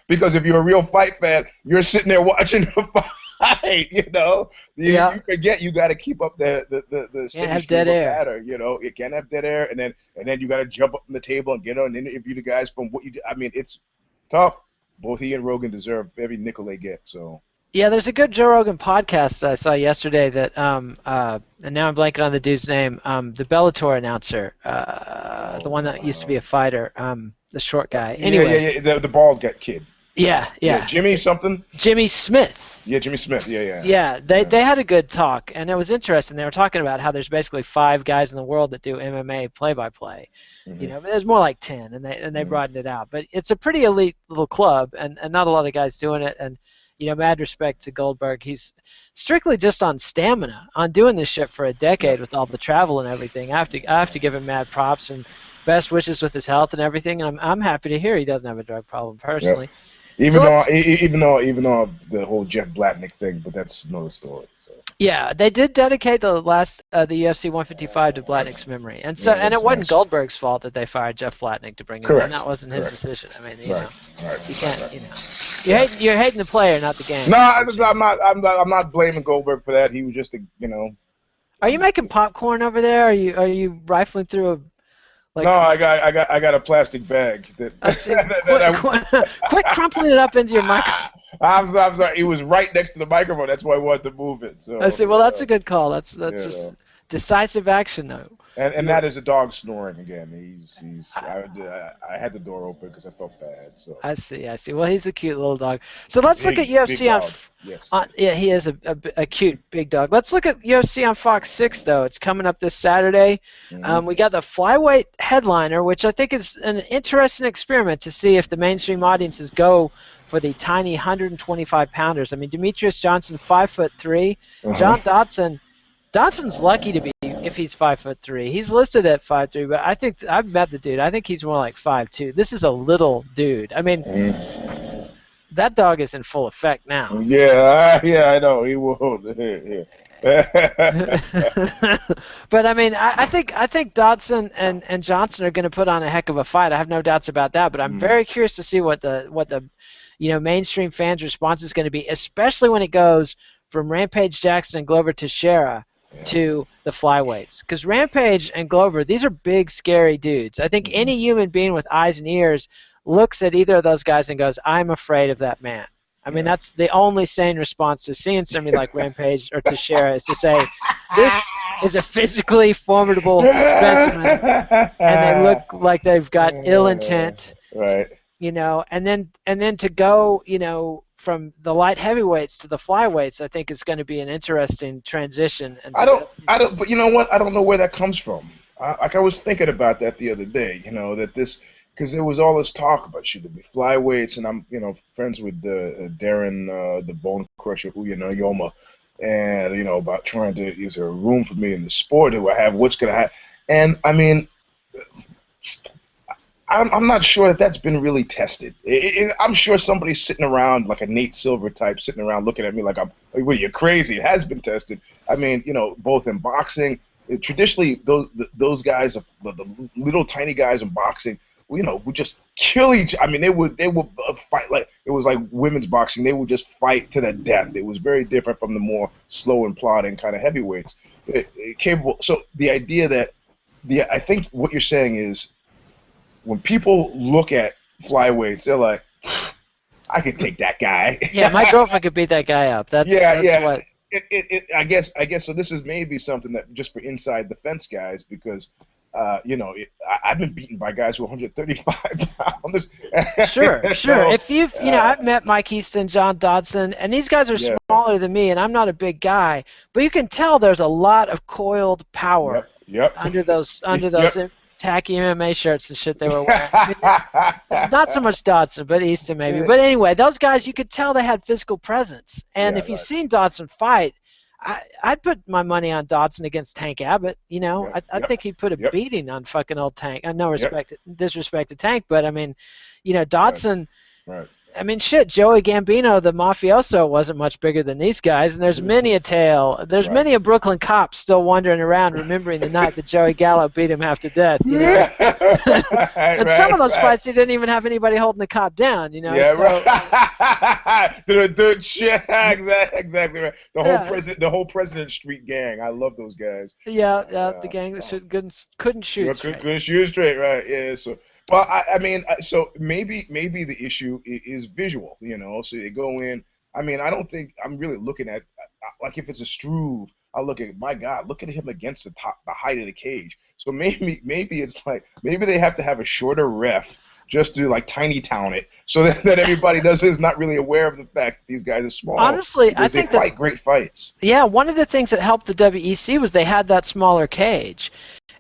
Because if you're a real fight fan, you're sitting there watching the fight. Yeah. You forget you got to keep up the Can't steady have dead stream of air. batter. You can't have dead air, and then you got to jump up from the table and get on and interview the guys from what you do. I mean, it's tough. Both he and Rogan deserve every nickel they get. So Yeah, there's a good Joe Rogan podcast I saw yesterday that and now I'm blanking on the dude's name. The Bellator announcer, the one that used to be a fighter, the short guy. yeah, Anyway, the bald guy kid. yeah, Yeah, yeah. Jimmy something. Jimmy Smith. Yeah, Jimmy Smith. Yeah, yeah, Yeah, they yeah. they had a good talk, and it was interesting. They were talking about how there's basically 5 guys in the world that do MMA play-by-play. hmm But there's more like 10, and they hmm broadened it out. But it's a pretty elite little club, and not a lot of guys doing it. And mad respect to Goldberg. He's strictly just on stamina, on doing this shit for a decade with all the travel and everything. I have to give him mad props and best wishes with his health and everything. And I'm happy to hear he doesn't have a drug problem Yep. personally. Even though the whole Jeff Blatnick thing, but that's another story. So. Yeah, they did dedicate the UFC 155 to Blatnick's memory, and it wasn't nice. Goldberg's fault that they fired Jeff Blatnick to bring him in. That wasn't his decision. I mean, you can't. You're hating the player, not the game. No, I'm not blaming Goldberg for that. He was just Are you making popcorn over there? Are you rifling through a? No, I got a plastic bag that. I see. Quit crumpling it up into your microphone. I'm sorry. It was right next to the microphone. That's why I wanted to move it. So I see. Well, that's a good call. That's just decisive action, though. And that is a dog snoring again. I had the door open because I felt bad. So I see. Well, he's a cute little dog. So let's look at UFC on. Yes. Yeah, he is a cute big dog. Let's look at UFC on Fox 6 though. It's coming up this Saturday. Mm-hmm. We got the flyweight headliner, which I think is an interesting experiment to see if the mainstream audiences go for the tiny 125 pounders. I mean, Demetrius Johnson, 5'3". John Dodson's lucky to be if he's 5'3". He's listed at 5'3", but I think I've met the dude. I think he's more like 5'2". This is a little dude. I mean, that dog is in full effect now. Yeah, I know he will. But I mean, I think Dodson and Johnson are going to put on a heck of a fight. I have no doubts about that. But I'm very curious to see what the mainstream fans' response is going to be, especially when it goes from Rampage Jackson and Glover Teixeira to the flyweights. Because Rampage and Glover, these are big, scary dudes. I think any human being with eyes and ears looks at either of those guys and goes, I'm afraid of that man. I mean, that's the only sane response to seeing somebody like Rampage or Teixeira is to say, this is a physically formidable specimen, and they look like they've got ill intent. Right. And then to go, from the light heavyweights to the flyweights, I think is going to be an interesting transition. And but you know what? I don't know where that comes from. I was thinking about that the other day. That this, because there was all this talk about should there be flyweights, and I'm friends with Darren, the Bone Crusher Uyonoma, and about trying to, is there a room for me in the sport? Do I have what's going to happen? And I mean, I'm not sure that's been really tested. I'm sure somebody's sitting around like a Nate Silver type, sitting around looking at me like well, you're crazy. It has been tested. I mean, both in boxing, traditionally those guys, the little tiny guys in boxing, would just kill each. I mean, they would fight like it was like women's boxing. They would just fight to the death. It was very different from the more slow and plodding kind of heavyweights. Capable. So the idea that I think what you're saying is, when people look at flyweights, they're like, I could take that guy. Yeah, my girlfriend could beat that guy up. That's what. I guess so. This is maybe something that just for inside the fence guys, because I've been beaten by guys who are 135 pounds. Sure. If I've met Mike Easton, John Dodson, and these guys are smaller than me, and I'm not a big guy, but you can tell there's a lot of coiled power under those tacky MMA shirts and shit they were wearing. I mean, not so much Dodson, but Easton maybe. But anyway, those guys, you could tell they had physical presence. And if you've seen Dodson fight, I'd put my money on Dodson against Tank Abbott. I think he'd put a beating on fucking old Tank. No disrespect to Tank, but I mean, Dodson. Right. I mean, shit, Joey Gambino, the mafioso, wasn't much bigger than these guys, and there's many a tale. There's many a Brooklyn cop still wandering around remembering the night that Joey Gallo beat him half to death, And some of those fights, he didn't even have anybody holding the cop down, right. Exactly right. The whole President Street gang. I love those guys. The gang that couldn't shoot straight. Couldn't shoot straight, right? Yeah, so... Well, I mean, so maybe the issue is visual, So you go in. I mean, I don't think I'm really looking at like if it's a Struve, I'll look at, my God, look at him against the height of the cage. So maybe it's like maybe they have to have a shorter ref just to like tiny town it, so that everybody is not really aware of the fact that these guys are small. Honestly, I think they fight great fights. Yeah, one of the things that helped the WEC was they had that smaller cage,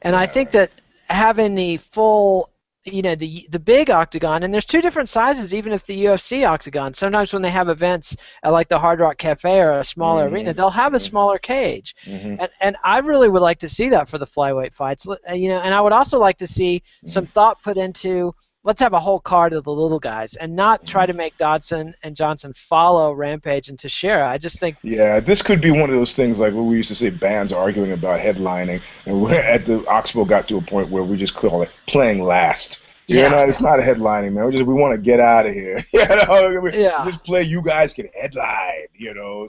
and I think that having the full the big octagon, and there's two different sizes even if the UFC octagon. Sometimes when they have events at like the Hard Rock Cafe or a smaller arena, they'll have a smaller cage. And I really would like to see that for the flyweight fights. And I would also like to see some thought put into, let's have a whole card of the little guys and not try to make Dodson and Johnson follow Rampage and Teixeira. I just think this could be one of those things like what we used to say, bands arguing about headlining, and we're at the Oxbow got to a point where we just call it playing last. It's not a headlining, man. We want to get out of here. Just play. You guys can headline.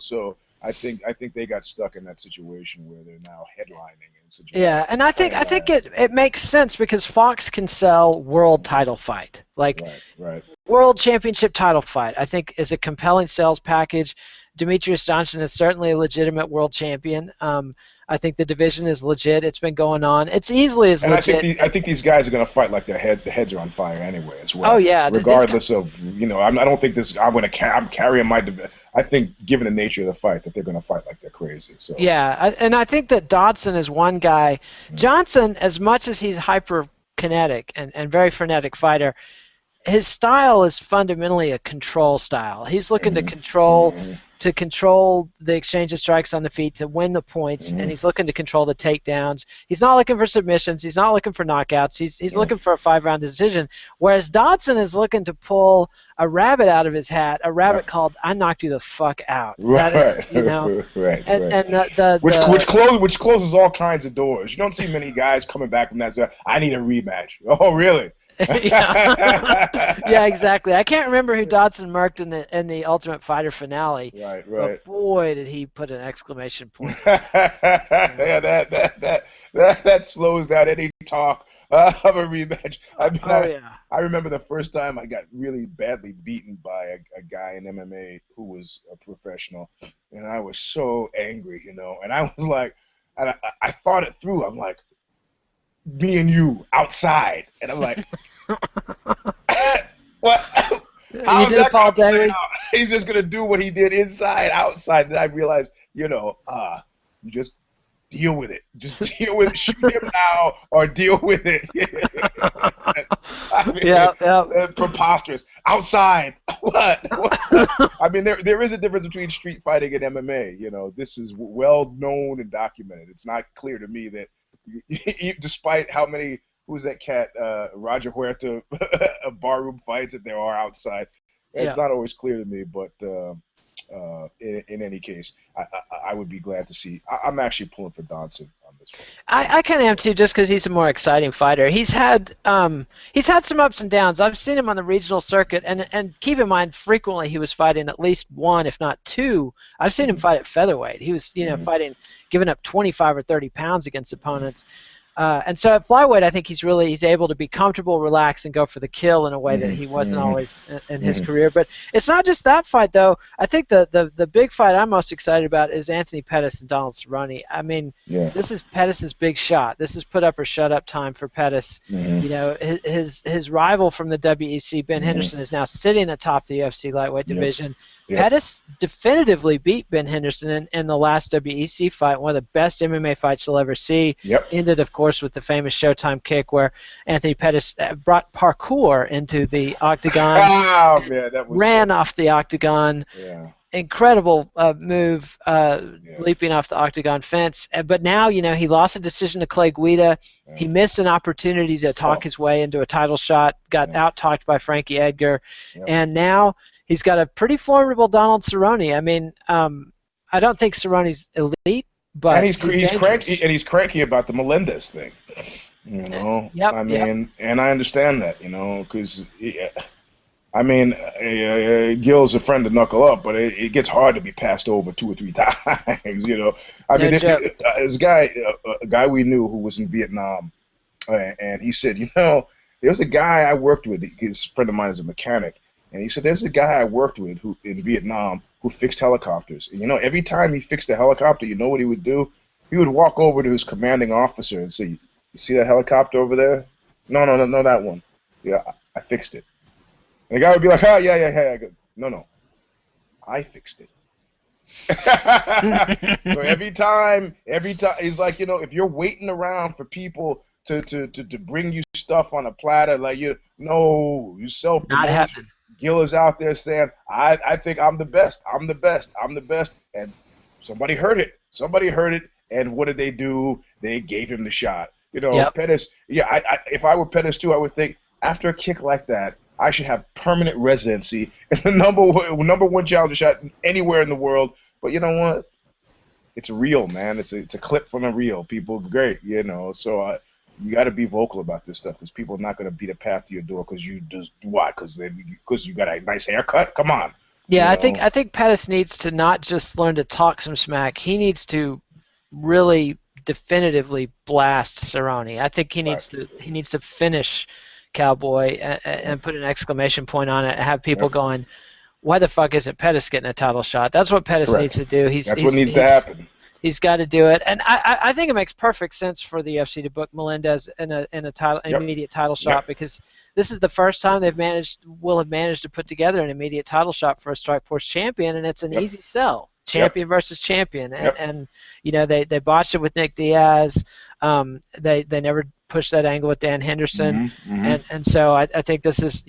So I think they got stuck in that situation where they're now headlining. Yeah, and I think it makes sense because Fox can sell world title fight, like right. World Championship title fight. I think is a compelling sales package. Demetrius Johnson is certainly a legitimate world champion. I think the division is legit. It's been going on. It's easily as legit. I think these guys are going to fight like the heads are on fire anyway as well. Oh yeah. Regardless of I don't think this. I'm carrying my. I think given the nature of the fight that they're going to fight like they're crazy. So yeah, and I think that Dodson is one guy. Johnson, as much as he's hyper kinetic and very frenetic fighter, his style is fundamentally a control style. He's looking to control the exchange of strikes on the feet to win the points, and he's looking to control the takedowns. He's not looking for submissions. He's not looking for knockouts. He's looking for a 5-round decision. Whereas Dodson is looking to pull a rabbit out of his hat, a rabbit called "I knocked you the fuck out." Right. That is, right. And which closes all kinds of doors. You don't see many guys coming back from that. So I need a rematch. Oh, really? Yeah, exactly. I can't remember who Dodson murked in the Ultimate Fighter finale. Right. But boy, did he put an exclamation point. Yeah, that slows down any talk of a rematch. I remember the first time I got really badly beaten by a guy in MMA who was a professional, and I was so angry, and I was like, and I thought it through. I'm like, me and you outside, and I'm like, what? How's that gonna play out? He's just gonna do what he did inside, outside. And I realized, you just deal with it. Just deal with it. Shoot him now, or deal with it. Preposterous. Outside. What? I mean, there is a difference between street fighting and MMA. This is well known and documented. It's not clear to me that, despite how many, who's that cat, Roger Huerta, barroom fights that there are outside, it's not always clear to me. But in any case, I would be glad to see. I'm actually pulling for Dodson on this one. I kind of am too, just because he's a more exciting fighter. He's had some ups and downs. I've seen him on the regional circuit, and keep in mind, frequently he was fighting at least one, if not two. I've seen him fight at featherweight. He was fighting, giving up 25 or 30 pounds against opponents. And so at flyweight, I think he's able to be comfortable, relax, and go for the kill in a way that he wasn't always in his career. But it's not just that fight, though. I think the big fight I'm most excited about is Anthony Pettis and Donald Cerrone. I mean, this is Pettis' big shot. This is put up or shut up time for Pettis. His rival from the WEC, Ben Henderson, is now sitting atop the UFC lightweight division. Pettis definitively beat Ben Henderson in the last WEC fight, one of the best MMA fights you'll ever see. Ended, of course, with the famous Showtime kick where Anthony Pettis brought parkour into the octagon. Oh, man, that was ran off the octagon. Incredible move, leaping off the octagon fence. But now, he lost a decision to Clay Guida. He missed an opportunity to talk his way into a title shot, got out-talked by Frankie Edgar, and now he's got a pretty formidable Donald Cerrone. I mean, I don't think Cerrone's elite, but and he's cranky, and he's cranky about the Melendez thing. And I understand that, because Gil's a friend to knuckle up, but it gets hard to be passed over 2 or 3 times. There's a guy we knew who was in Vietnam, and he said, there's a guy I worked with. His friend of mine is a mechanic. And he said, there's a guy I worked with who in Vietnam who fixed helicopters. And, every time he fixed a helicopter, you know what he would do? He would walk over to his commanding officer and say, you see that helicopter over there? No, that one. Yeah, I fixed it. And the guy would be like, oh, yeah. I go, no, I fixed it. So every time, he's like, if you're waiting around for people to bring you stuff on a platter. Like, you Not self-promotion. happening. Gil is out there saying, I think I'm the best. I'm the best. I'm the best. And somebody heard it. Somebody heard it. And what did they do? They gave him the shot. Yep. Pettis, if I were Pettis too, I would think after a kick like that, I should have permanent residency in the number one challenger shot anywhere in the world. But you know what? It's real, man. It's a clip from a reel. People, great, So you got to be vocal about this stuff because people are not going to beat a path to your door because you just what? Because you got a nice haircut. Come on. Yeah, I think Pettis needs to not just learn to talk some smack. He needs to really definitively blast Cerrone. I think he needs to finish Cowboy and put an exclamation point on it and have people going, why the fuck isn't Pettis getting a title shot? That's what Pettis needs to do. That's what needs to happen. He's got to do it, and I think it makes perfect sense for the UFC to book Melendez in a title, an immediate title shot, because this is the first time will have managed to put together an immediate title shot for a Strikeforce champion, and it's an easy sell. Champion versus champion, and they botched it with Nick Diaz. They never pushed that angle with Dan Henderson, and so I think this is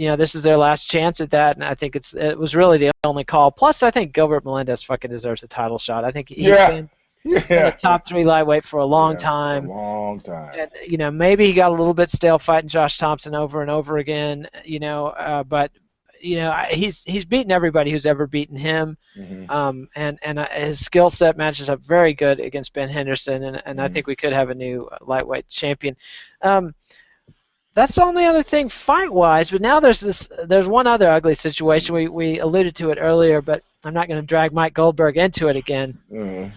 their last chance at that, and I think it was really the only call. Plus, I think Gilbert Melendez fucking deserves a title shot. I think he's been a top 3 lightweight for a long time. A long time. And maybe he got a little bit stale fighting Josh Thompson over and over again. But he's beaten everybody who's ever beaten him. And his skill set matches up very good against Ben Henderson, and I think we could have a new lightweight champion. That's the only other thing fight-wise, but now there's one other ugly situation. We alluded to it earlier, but I'm not going to drag Mike Goldberg into it again.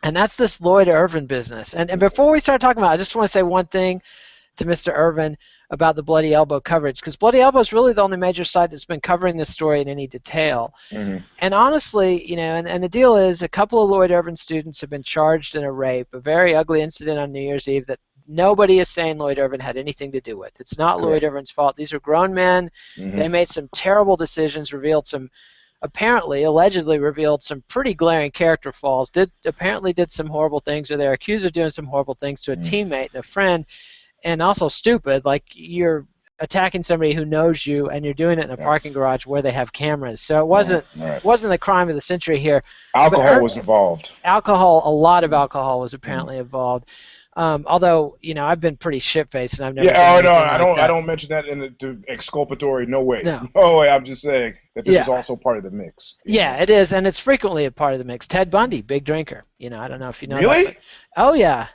And that's this Lloyd Irvin business. And before we start talking about it, I just want to say one thing to Mr. Irvin about the Bloody Elbow coverage, because Bloody Elbow is really the only major site that's been covering this story in any detail. And honestly, and the deal is a couple of Lloyd Irvin students have been charged in a rape, a very ugly incident on New Year's Eve that nobody is saying Lloyd Irvin had anything to do with. It's not Lloyd Irvin's fault. These are grown men. They made some terrible decisions, allegedly revealed some pretty glaring character flaws, apparently did some horrible things, or they're accused of doing some horrible things to a teammate and a friend, and also stupid, like you're attacking somebody who knows you and you're doing it in a parking garage where they have cameras. So it wasn't the crime of the century here. Alcohol was involved. A lot of alcohol was apparently involved. Although I've been pretty shit-faced and I've never. I don't mention that in the exculpatory. No way. No way. I'm just saying that this was also part of the mix. It is, and it's frequently a part of the mix. Ted Bundy, big drinker. I don't know if you know. Really? That, oh yeah,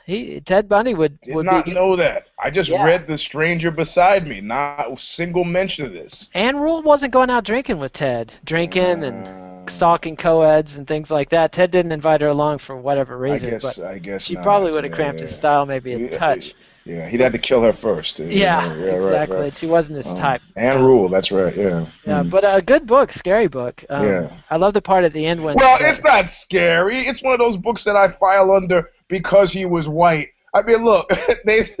Ted Bundy would not know that. I just read The Stranger Beside Me. Not a single mention of this. Ann Rule wasn't going out drinking with Ted, and stalking co-eds and things like that. Ted didn't invite her along for whatever reason. I guess she probably would have cramped his style maybe a touch. Yeah, he'd had to kill her first. Exactly. Right. She wasn't his type. Ann Rule, that's right. Yeah, but a good book, scary book. I love the part at the end when. Well, it's not scary. It's one of those books that I file under because he was white. I mean, look, there's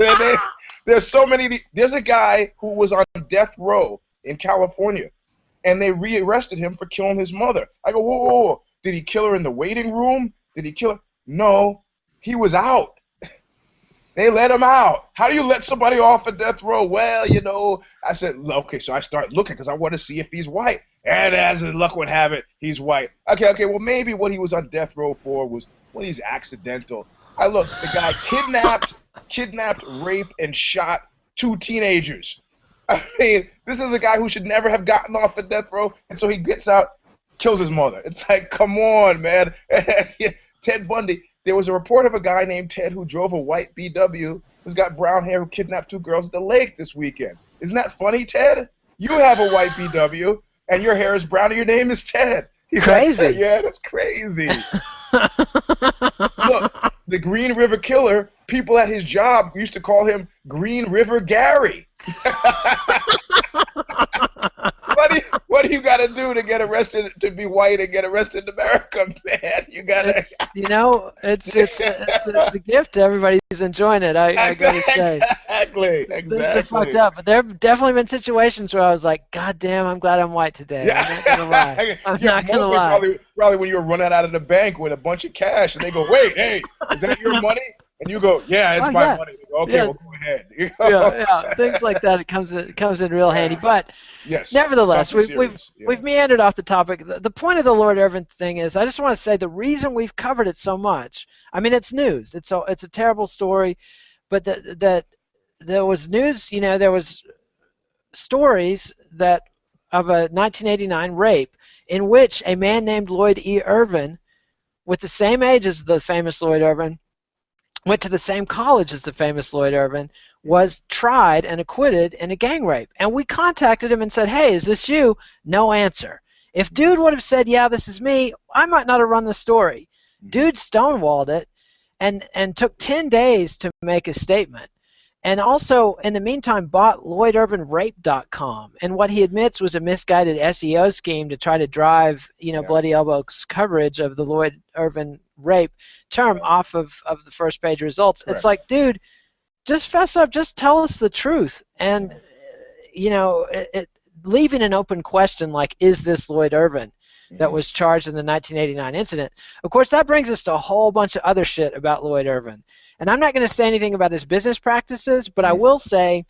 so many. There's a guy who was on death row in California, and they rearrested him for killing his mother. I go, whoa. Did he kill her in the waiting room? Did he kill her? No, he was out. They let him out. How do you let somebody off a death row? Well, I said, okay, so I start looking because I want to see if he's white. And as luck would have it, he's white. Okay, well, maybe what he was on death row for was, he's accidental. The guy kidnapped, raped, and shot 2 teenagers. I mean, this is a guy who should never have gotten off a death row, and so he gets out, kills his mother. It's like, come on, man. Ted Bundy. There was a report of a guy named Ted who drove a white BW who's got brown hair who kidnapped 2 girls at the lake this weekend. Isn't that funny, Ted? You have a white BW, and your hair is brown, and your name is Ted. He's crazy. Like, yeah, that's crazy. Look, the Green River Killer, people at his job used to call him Green River Gary. What do you got to do to get arrested, to be white and get arrested in America, man? You got to. It's a gift to everybody who's enjoying it. I got to say. Exactly. Things are fucked up, but there have definitely been situations where I was like, God damn, I'm glad I'm white today. Yeah. I'm not gonna lie. I'm not gonna lie. Probably when you were running out of the bank with a bunch of cash, and they go, "Wait, hey, is that your money?" And you go, "Yeah, it's my money." They go, okay, well, go head. Yeah, things like that. It comes in real handy. But Yes, nevertheless, something we've serious. Yeah. we've meandered off the topic. The point of the Lord Irvin thing is, I just want to say the reason we've covered it so much. I mean, it's news. It's a terrible story, but that there was news. There was stories that of a 1989 rape in which a man named Lloyd E. Irvin, with the same age as the famous Lloyd Irvin, went to the same college as the famous Lloyd Irvin, was tried and acquitted in a gang rape. And we contacted him and said, hey, is this you? No answer. If dude would have said, yeah, this is me, I might not have run the story. Dude stonewalled it and took 10 days to make a statement. And also, in the meantime, bought LloydIrvinRape.com. And what he admits was a misguided SEO scheme to try to drive, Bloody Elbow's coverage of the Lloyd Irvin rape term off of the first page results. Correct. It's like, dude, just fess up, just tell us the truth. And, leaving an open question like, is this Lloyd Irvin that was charged in the 1989 incident? Of course, that brings us to a whole bunch of other shit about Lloyd Irvin. And I'm not going to say anything about his business practices, but I will say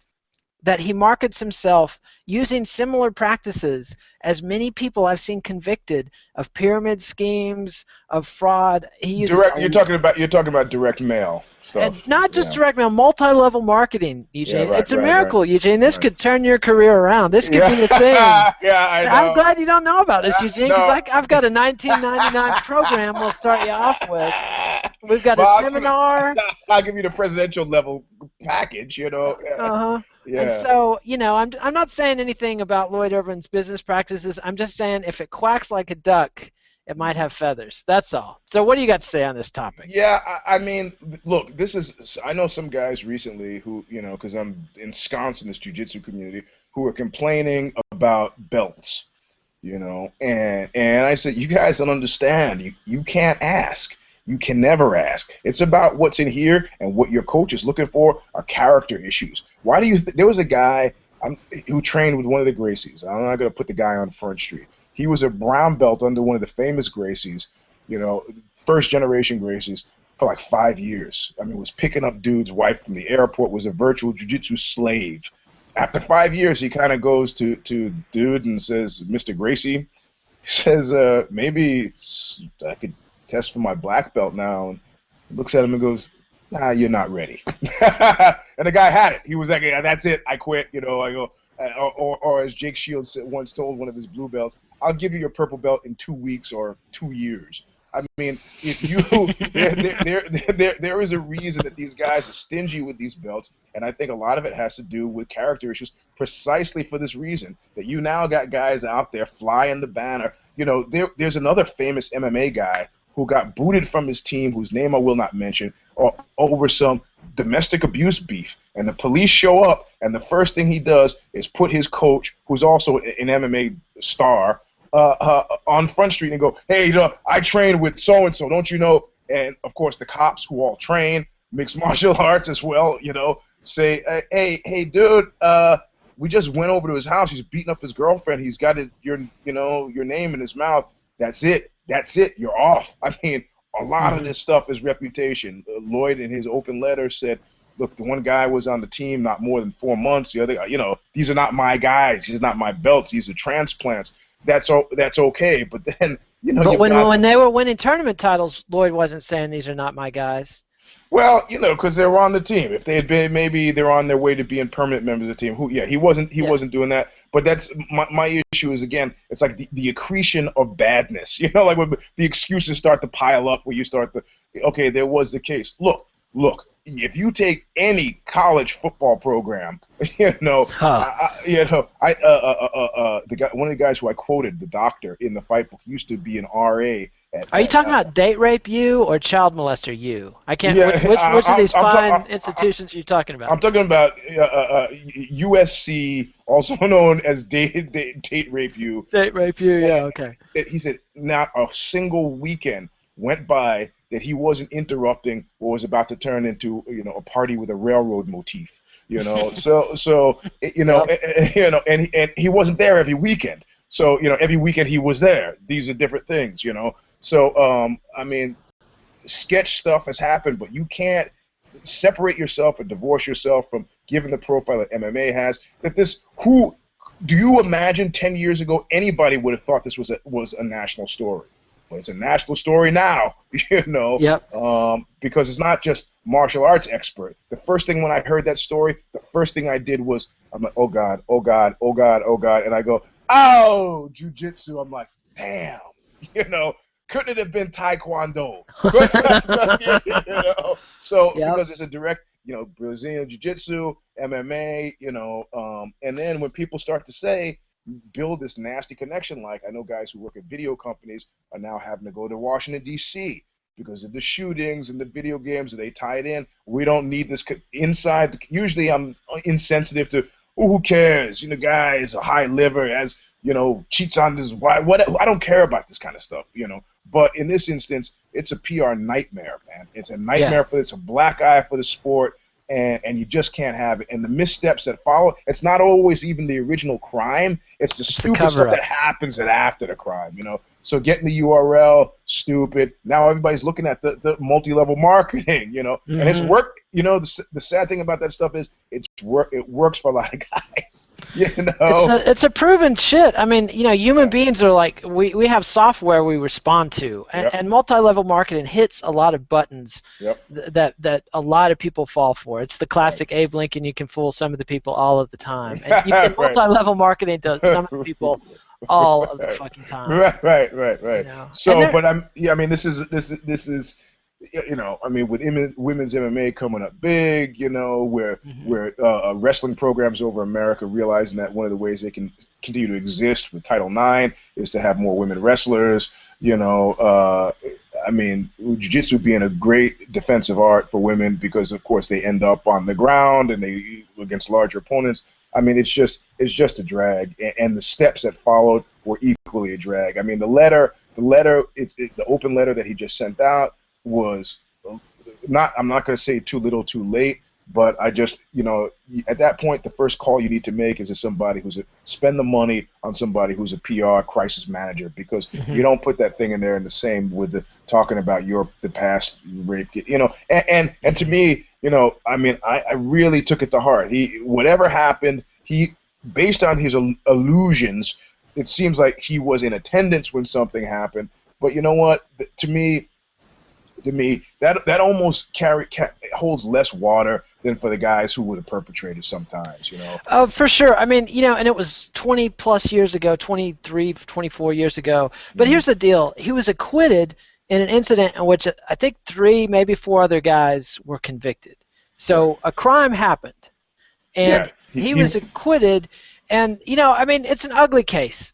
that he markets himself using similar practices as many people I've seen convicted of pyramid schemes, of fraud. He uses You're talking about direct mail stuff. and not just direct mail, multi-level marketing, Eugene. It's a miracle, Eugene. This could turn your career around. This could be a thing. Yeah, I know. I'm glad you don't know about this, Eugene, because I've got a 1999 program we'll start you off with. We've got a seminar. I'll give you the presidential level package, Uh-huh. Yeah. And so, I'm not saying anything about Lloyd Irvin's business practices. I'm just saying if it quacks like a duck, it might have feathers. That's all. So what do you got to say on this topic? Yeah, I mean, look, I know some guys recently who, because I'm ensconced in this jiu-jitsu community, who are complaining about belts, and I said, you guys don't understand. You can't ask. You can never ask. It's about what's in here, and what your coach is looking for are character issues. Why do you there was a guy who trained with one of the Gracies. I'm not going to put the guy on Front Street. He was a brown belt under one of the famous Gracies, first generation Gracies, for like 5 years. I mean, was picking up dude's wife from the airport, was a virtual jiu-jitsu slave. After 5 years, he kind of goes to dude and says, Mr. Gracie, he says, maybe I could test for my black belt now. And looks at him and goes, nah, you're not ready. And the guy had it. He was like, yeah, that's it. I quit. I go, or as Jake Shields once told one of his blue belts, I'll give you your purple belt in 2 weeks or 2 years. I mean, if you there is a reason that these guys are stingy with these belts, and I think a lot of it has to do with character issues, precisely for this reason, that you now got guys out there flying the banner. There's another famous MMA guy who got booted from his team, whose name I will not mention, over some domestic abuse beef. And the police show up, and the first thing he does is put his coach, who's also an MMA star, on Front Street and go, hey, I trained with so-and-so, don't you know? And, of course, the cops, who all train mixed martial arts as well, say, hey, dude, we just went over to his house. He's beating up his girlfriend. He's got your name in his mouth. That's it. You're off. I mean, a lot of this stuff is reputation. Lloyd, in his open letter, said, look, the one guy was on the team not more than 4 months. The other, these are not my guys. These are not my belts. These are transplants. That's okay. But then, But when they were winning tournament titles, Lloyd wasn't saying these are not my guys. Well, because they were on the team. If they had been, maybe they're on their way to being permanent members of the team. He wasn't doing that. But that's my issue is, again, it's like the accretion of badness. Like when the excuses start to pile up, where you start to, okay, there was the case. Look, if you take any college football program, the guy, one of the guys who I quoted, the doctor in the fight book, used to be an RA. Are you talking about date rape U or child molester U? I can't. Yeah, which of these fine institutions are you talking about? I'm talking about USC, also known as date rape U. Date rape U, yeah, okay. He said not a single weekend went by that he wasn't interrupting what was about to turn into a party with a railroad motif. So and he wasn't there every weekend. So every weekend he was there. These are different things. So I mean, sketch stuff has happened, but you can't. separate yourself and divorce yourself from given the profile that MMA has. Who do you imagine 10 years ago anybody would have thought this was a national story? Well, it's a national story now, Yep. because it's not just martial arts expert. The first thing when I heard that story, the first thing I did was, I'm like, oh God, oh God, oh God, oh God. And I go, oh, jiu-jitsu. I'm like, damn, couldn't it have been taekwondo? So Yep. because it's a direct, Brazilian jiu-jitsu, MMA, and then when people start to say, build this nasty connection, like I know guys who work at video companies are now having to go to Washington, D.C. because of the shootings and the video games that they tie it in. We don't need this inside. Usually I'm insensitive to, who cares? Guy is a high liver, has, cheats on his wife. I don't care about this kind of stuff, But in this instance, it's a PR nightmare, man. It's a nightmare it's a black eye for the sport. And you just can't have it. And the missteps that follow, it's not always even the original crime. It's the stupid stuff that happens after the crime, So getting the URL, stupid. Now everybody's looking at the multi-level marketing, Mm-hmm. And it's work. The sad thing about that stuff is it works for a lot of guys, It's a proven shit. I mean, human beings are like, we have software we respond to, and multi-level marketing hits a lot of buttons that a lot of people fall for. It's the classic Abe Lincoln, you can fool some of the people all of the time. And you can multi-level marketing to some of the people all of the fucking time. Right. So, but this is with women's MMA coming up big, where wrestling programs over America realizing that one of the ways they can continue to exist with Title IX is to have more women wrestlers. Jiu-jitsu being a great defensive art for women because, of course, they end up on the ground and they against larger opponents. It's just a drag, and the steps that followed were equally a drag. The open letter that he just sent out was not, I'm not going to say too little too late, but I just, at that point, the first call you need to make is to somebody spend the money on somebody who's a PR crisis manager, because you don't put that thing in there in the same with the talking about the past rape, and to me, I really took it to heart. Whatever happened, based on his illusions, it seems like he was in attendance when something happened. But you know what? To me, that almost holds less water than for the guys who were the perpetrators sometimes, For sure. And it was 20 plus years ago, 23, 24 years ago. But here's the deal. He was acquitted in an incident in which I think 3, maybe 4 other guys were convicted. So a crime happened, and he was acquitted. And it's an ugly case,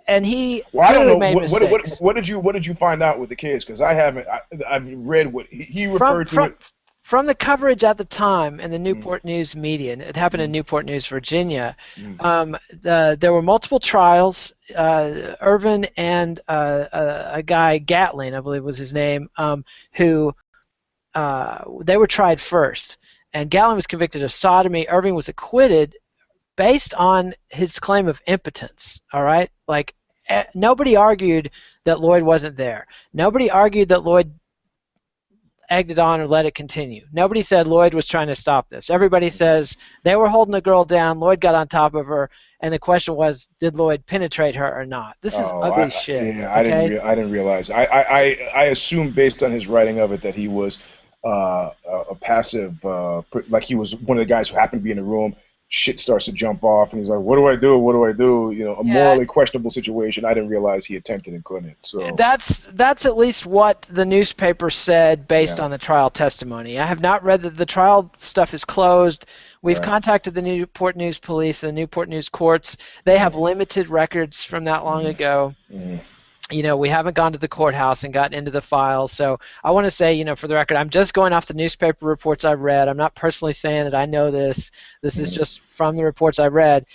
and he clearly made mistakes. What did you find out with the case? Because I haven't. I've read what he referred to it. From the coverage at the time in the Newport News media, and it happened in Newport News, Virginia, there were multiple trials. Irvin and a guy, Gatling, I believe was his name, who they were tried first. And Gatling was convicted of sodomy. Irving was acquitted based on his claim of impotence, all right? Like, nobody argued that Lloyd wasn't there. Nobody argued that Lloyd egged it on or let it continue. Nobody said Lloyd was trying to stop this. Everybody says they were holding the girl down, Lloyd got on top of her, and the question was, did Lloyd penetrate her or not? This is ugly shit. Yeah, okay? I didn't realize. I assumed based on his writing of it that he was a passive, like he was one of the guys who happened to be in the room. Shit starts to jump off, and he's like, "What do I do? What do I do?" A morally questionable situation. I didn't realize he attempted and couldn't. So that's at least what the newspaper said based on the trial testimony. I have not read that the trial stuff is closed. We've contacted the Newport News police, the Newport News courts. They have limited records from that long ago. We haven't gone to the courthouse and gotten into the files. So I want to say, for the record, I'm just going off the newspaper reports I've read. I'm not personally saying that I know this. This is just from the reports I read.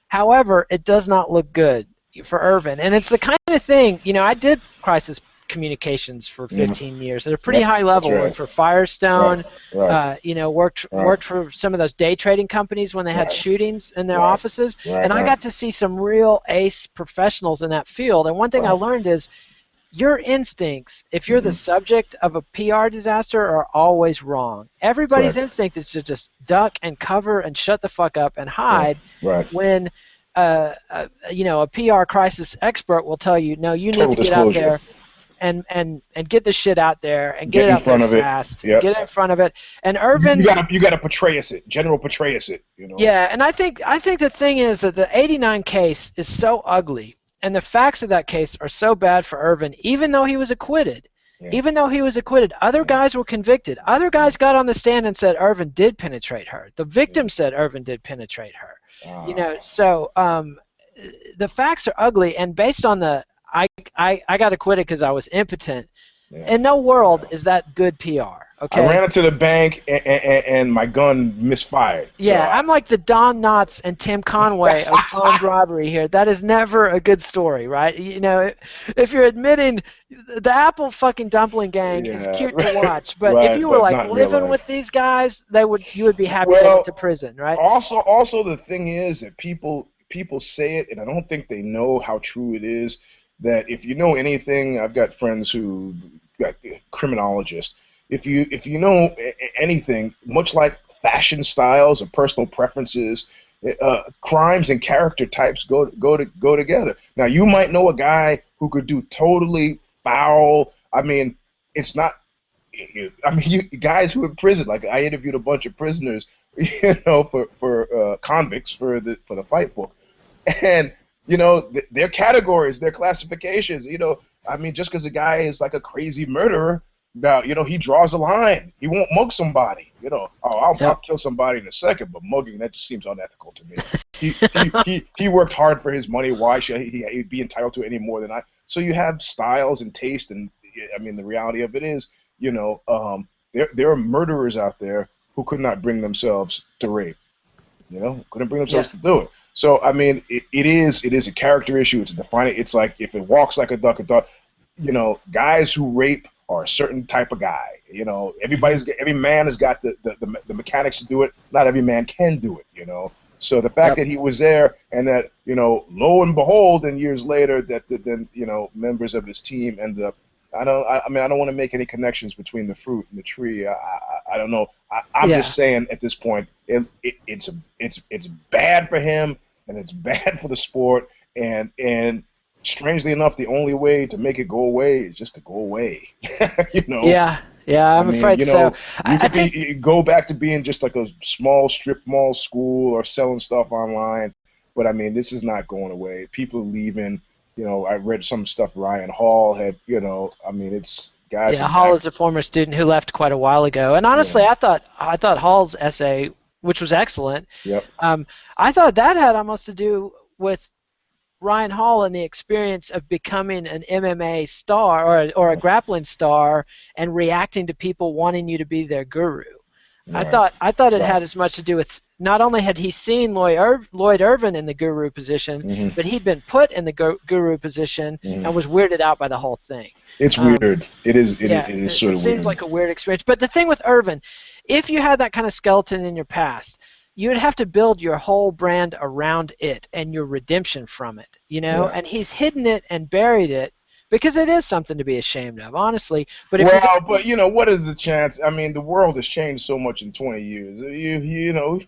However, it does not look good for Irvin. And it's the kind of thing, I did crisis communications for 15 years at a pretty high level. Worked for Firestone, worked for some of those day trading companies when they had shootings in their offices, and I got to see some real ace professionals in that field. And one thing I learned is your instincts, if you're the subject of a PR disaster, are always wrong. Everybody's Correct. instinct is to just duck and cover and shut the fuck up and Right. hide Right. when a PR crisis expert will tell you, no, you need Total to get out disclosure. there and get the shit out there and get Get it in out there front of it. fast. Yep. Get in front of it. And You Irvin, gotta Petraeus it. General Petraeus it. You know. yeah, and I think the thing is that the 89 case is so ugly, and the facts of that case are so bad for Irvin, even though he was acquitted. Yeah. Even though he was acquitted, other guys were convicted. Other guys got on the stand and said Irvin did penetrate her. The victim said Irvin did penetrate her. So the facts are ugly, and based on the I got acquitted because I was impotent. In no world is that good PR. Okay. I ran into the bank and my gun misfired. Yeah, I'm like the Don Knotts and Tim Conway of armed robbery here. That is never a good story, right? You know, if you're admitting the Apple fucking dumpling gang is cute to watch, but if you were like living with these guys, you would be happy they went to prison, right? Also the thing is that people say it, and I don't think they know how true it is. That if you know anything, I've got friends who got criminologists. If you know anything, much like fashion styles or personal preferences, crimes and character types go together. Now, you might know a guy who could do totally foul. I mean, it's not. I mean, guys who are in prison. Like I interviewed a bunch of prisoners, you know, for convicts for the fight book, and you know their categories, their classifications. You know, I mean, just because a guy is like a crazy murderer. Now, you know, he draws a line. He won't mug somebody. You know, I'll kill somebody in a second, but mugging, that just seems unethical to me. He worked hard for his money. Why should he be entitled to it any more than I? So you have styles and taste, and I mean, the reality of it is, you know, there are murderers out there who could not bring themselves to rape. You know, couldn't bring themselves to do it. So I mean, it is a character issue. It's a defining. It's like if it walks like a duck, you know, guys who rape are a certain type of guy. You know, every man has got the mechanics to do it. Not every man can do it, you know. So the fact that he was there and that, you know, lo and behold, and years later that then, you know, members of his team ended up, I mean, I don't want to make any connections between the fruit and the tree. I don't know. I'm just saying at this point, it's bad for him and it's bad for the sport, and strangely enough, the only way to make it go away is just to go away. You know? Yeah, I'm afraid you know, so. You could go back to being just like a small strip mall school or selling stuff online, but I mean, this is not going away. People are leaving. You know, I read some stuff Ryan Hall had. You know, I mean, it's guys. Yeah, Hall is a former student who left quite a while ago, and honestly, I thought Hall's essay, which was excellent. Yep. I thought that had almost to do with Ryan Hall and the experience of becoming an MMA star or a grappling star and reacting to people wanting you to be their guru. Right. I thought it had as much to do with not only had he seen Lloyd Irvin in the guru position, but he'd been put in the guru position and was weirded out by the whole thing. It's weird. It is sort of weird. It seems like a weird experience. But the thing with Irvin, if you had that kind of skeleton in your past, you would have to build your whole brand around it and your redemption from it, you know? And he's hidden it and buried it because it is something to be ashamed of, honestly. But but you know, what is the chance? I mean, the world has changed so much in 20 years. You know,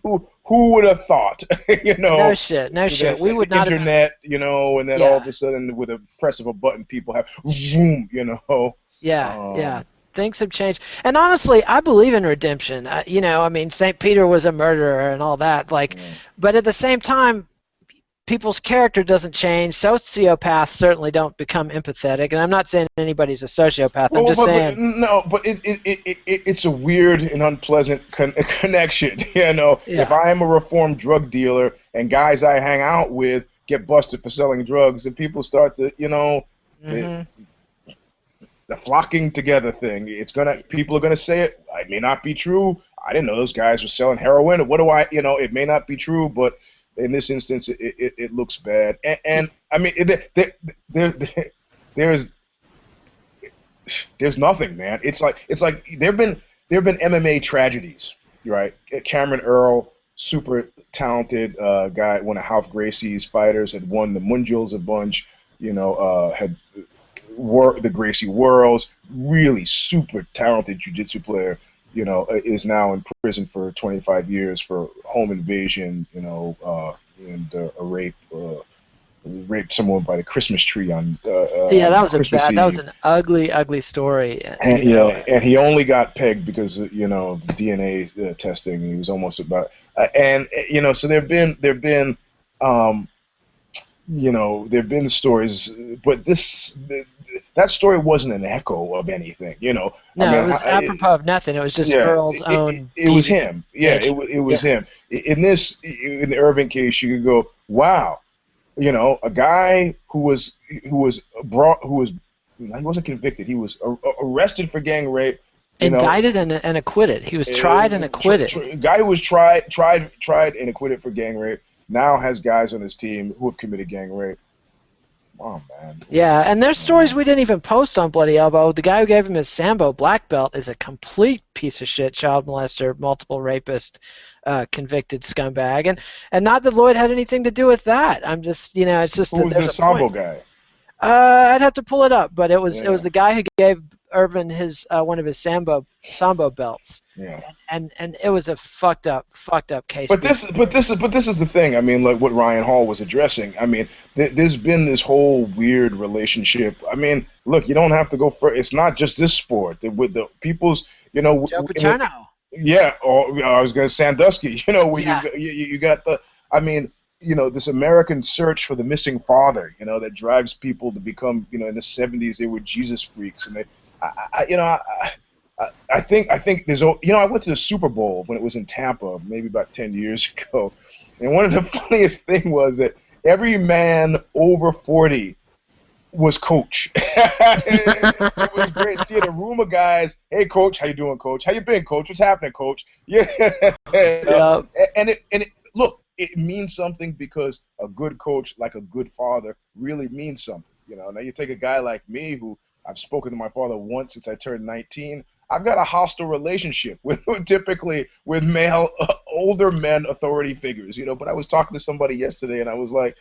who would have thought? You know, no shit. We would not internet, you know, and then all of a sudden, with a press of a button, people have zoom, you know. Yeah. Things have changed, and honestly, I believe in redemption. You know, I mean, St. Peter was a murderer and all that. But at the same time, people's character doesn't change. Sociopaths certainly don't become empathetic, and I'm not saying anybody's a sociopath. I'm just saying. No, but it's a weird and unpleasant connection. You know, if I am a reformed drug dealer and guys I hang out with get busted for selling drugs, and people start to, you know. The flocking together thing. People are gonna say it. It may not be true. I didn't know those guys were selling heroin. What do I? You know, it may not be true, but in this instance, it looks bad. And I mean, there's nothing, man. It's like there've been MMA tragedies, right? Cameron Earl, super talented guy, one of Ralph Gracie's fighters, had won the Mundials a bunch. You know, had the Gracie Worlds, really super talented jiu-jitsu player, you know, is now in prison for 25 years for home invasion, you know, and a rape. Raped someone by the Christmas tree Yeah, that on was a Christmas bad. That was Eve. an ugly, ugly story. And, yeah, and he only got pegged because you know the DNA testing. He was almost about, and you know, so there've been, um, you know, there've been stories, but that story wasn't an echo of anything. You know, I No, mean, it was apropos of nothing. It was just yeah, Earl's own it was deviant him. Yeah, nature. it was him. In the Irving case, you could go, wow. You know, a guy who was he wasn't convicted. He was arrested for gang rape. You know, Indicted and acquitted. He was tried and acquitted. Guy who was tried and acquitted for gang rape now has guys on his team who have committed gang rape. Come on, man. Yeah, and there's stories we didn't even post on Bloody Elbow. The guy who gave him his Sambo black belt is a complete piece of shit, child molester, multiple rapist, convicted scumbag, and not that Lloyd had anything to do with that. I'm just, you know, it's just Who that was there's this a point. Sambo guy? I'd have to pull it up, but it was Yeah, the guy who gave Irvin his one of his Sambo belts, yeah. and it was a fucked up case. But this is the thing. I mean, like what Ryan Hall was addressing. I mean, there's been this whole weird relationship. I mean, look, you don't have to go for. It's not just this sport. With the people's, you know, Joe Paterno. yeah. Or I was going to Sandusky. You know, where Yeah. you got the. I mean, you know, this American search for the missing father. You know, that drives people to become. You know, in the '70s they were Jesus freaks, and they, you know. I think there's, you know, I went to the Super Bowl when it was in Tampa maybe about 10 years ago, and one of the funniest thing was that every man over 40 was coach. It was great seeing a room of guys. Hey, coach, how you doing, coach? How you been, coach? What's happening, coach? Yeah, Yeah. and look, it means something because a good coach, like a good father, really means something. You know, now you take a guy like me who I've spoken to my father once since I turned 19. I've got a hostile relationship with typically with male older men authority figures, you know. But I was talking to somebody yesterday, and I was like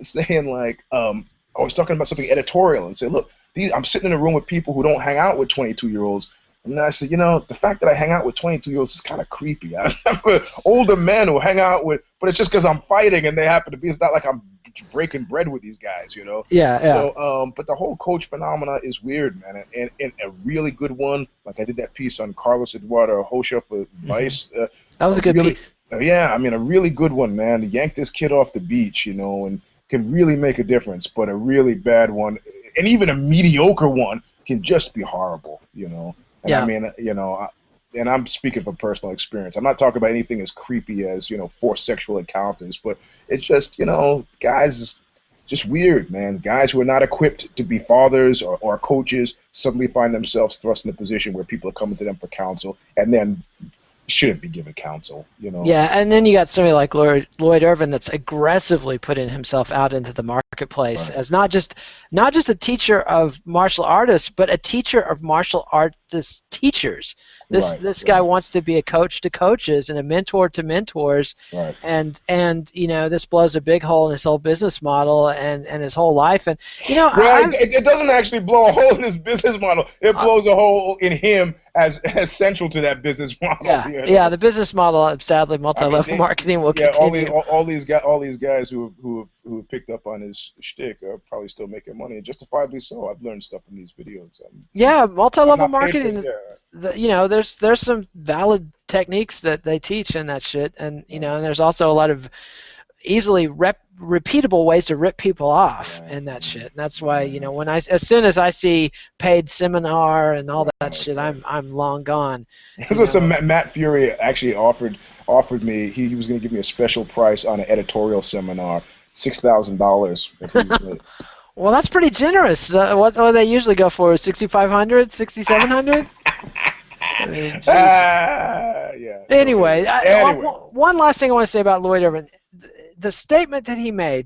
saying like I was talking about something editorial and said, look, I'm sitting in a room with people who don't hang out with 22-year-olds. And I said, you know, the fact that I hang out with 22-year-olds is kind of creepy. I have older men who hang out with, but it's just because I'm fighting and they happen to be. It's not like I'm breaking bread with these guys, you know. Yeah. So, but the whole coach phenomena is weird, man. And a really good one, like I did that piece on Carlos Eduardo Hocha for Vice. That was a good piece. Yeah, I mean, a really good one, man. To yank this kid off the beach, you know, and can really make a difference. But a really bad one, and even a mediocre one, can just be horrible, you know. And Yeah. I mean, you know, and I'm speaking from personal experience. I'm not talking about anything as creepy as, you know, forced sexual encounters, but it's just, you know, guys, just weird, man. Guys who are not equipped to be fathers or coaches suddenly find themselves thrust in a position where people are coming to them for counsel and then shouldn't be given counsel, you know. Yeah, and then you got somebody like Lloyd Irvin that's aggressively putting himself out into the marketplace Right. as not just a teacher of martial artists, but a teacher of martial artist teachers. This guy wants to be a coach to coaches and a mentor to mentors, Right. and you know, this blows a big hole in his whole business model and his whole life. And you know, well, it doesn't actually blow a hole in his business model. It blows a hole in him as central to that business model. Yeah, you know? yeah. The business model, sadly, multi-level marketing will continue. All these guys who have picked up on his shtick are probably still making money, and justifiably so. I've learned stuff from these videos. Yeah, multi-level I'm not paid marketing. for it, You know, there's some valid techniques that they teach in that shit, and you know, and there's also a lot of easily repeatable ways to rip people off in that shit. And that's why, you know, as soon as I see paid seminar and all that shit, I'm long gone. This was some Matt Fury actually offered me. He was going to give me a special price on an editorial seminar, $6,000. Well, that's pretty generous. What do they usually go for? 6,500, 6,700? I mean, yeah. Anyway, one last thing I want to say about Lloyd Irvin. The statement that he made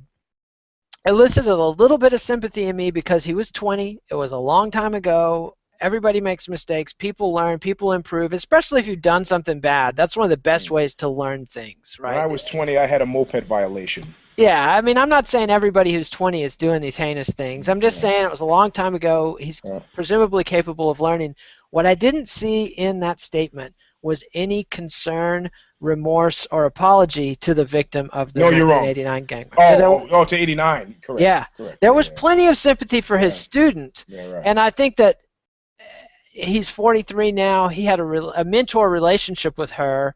elicited a little bit of sympathy in me because he was 20. It was a long time ago. Everybody makes mistakes. People learn. People improve, especially if you've done something bad. That's one of the best ways to learn things, right? When I was 20, I had a moped violation. Yeah, I mean, I'm not saying everybody who's 20 is doing these heinous things. I'm just Yeah. saying it was a long time ago. He's Yeah. presumably capable of learning. What I didn't see in that statement was any concern, remorse, or apology to the victim of the No, you're wrong. 1989 gang. To 89. Correct. Yeah, Correct. there Yeah, was yeah. plenty of sympathy for his Yeah. student, Yeah, right. and I think that he's 43 now. He had a mentor relationship with her,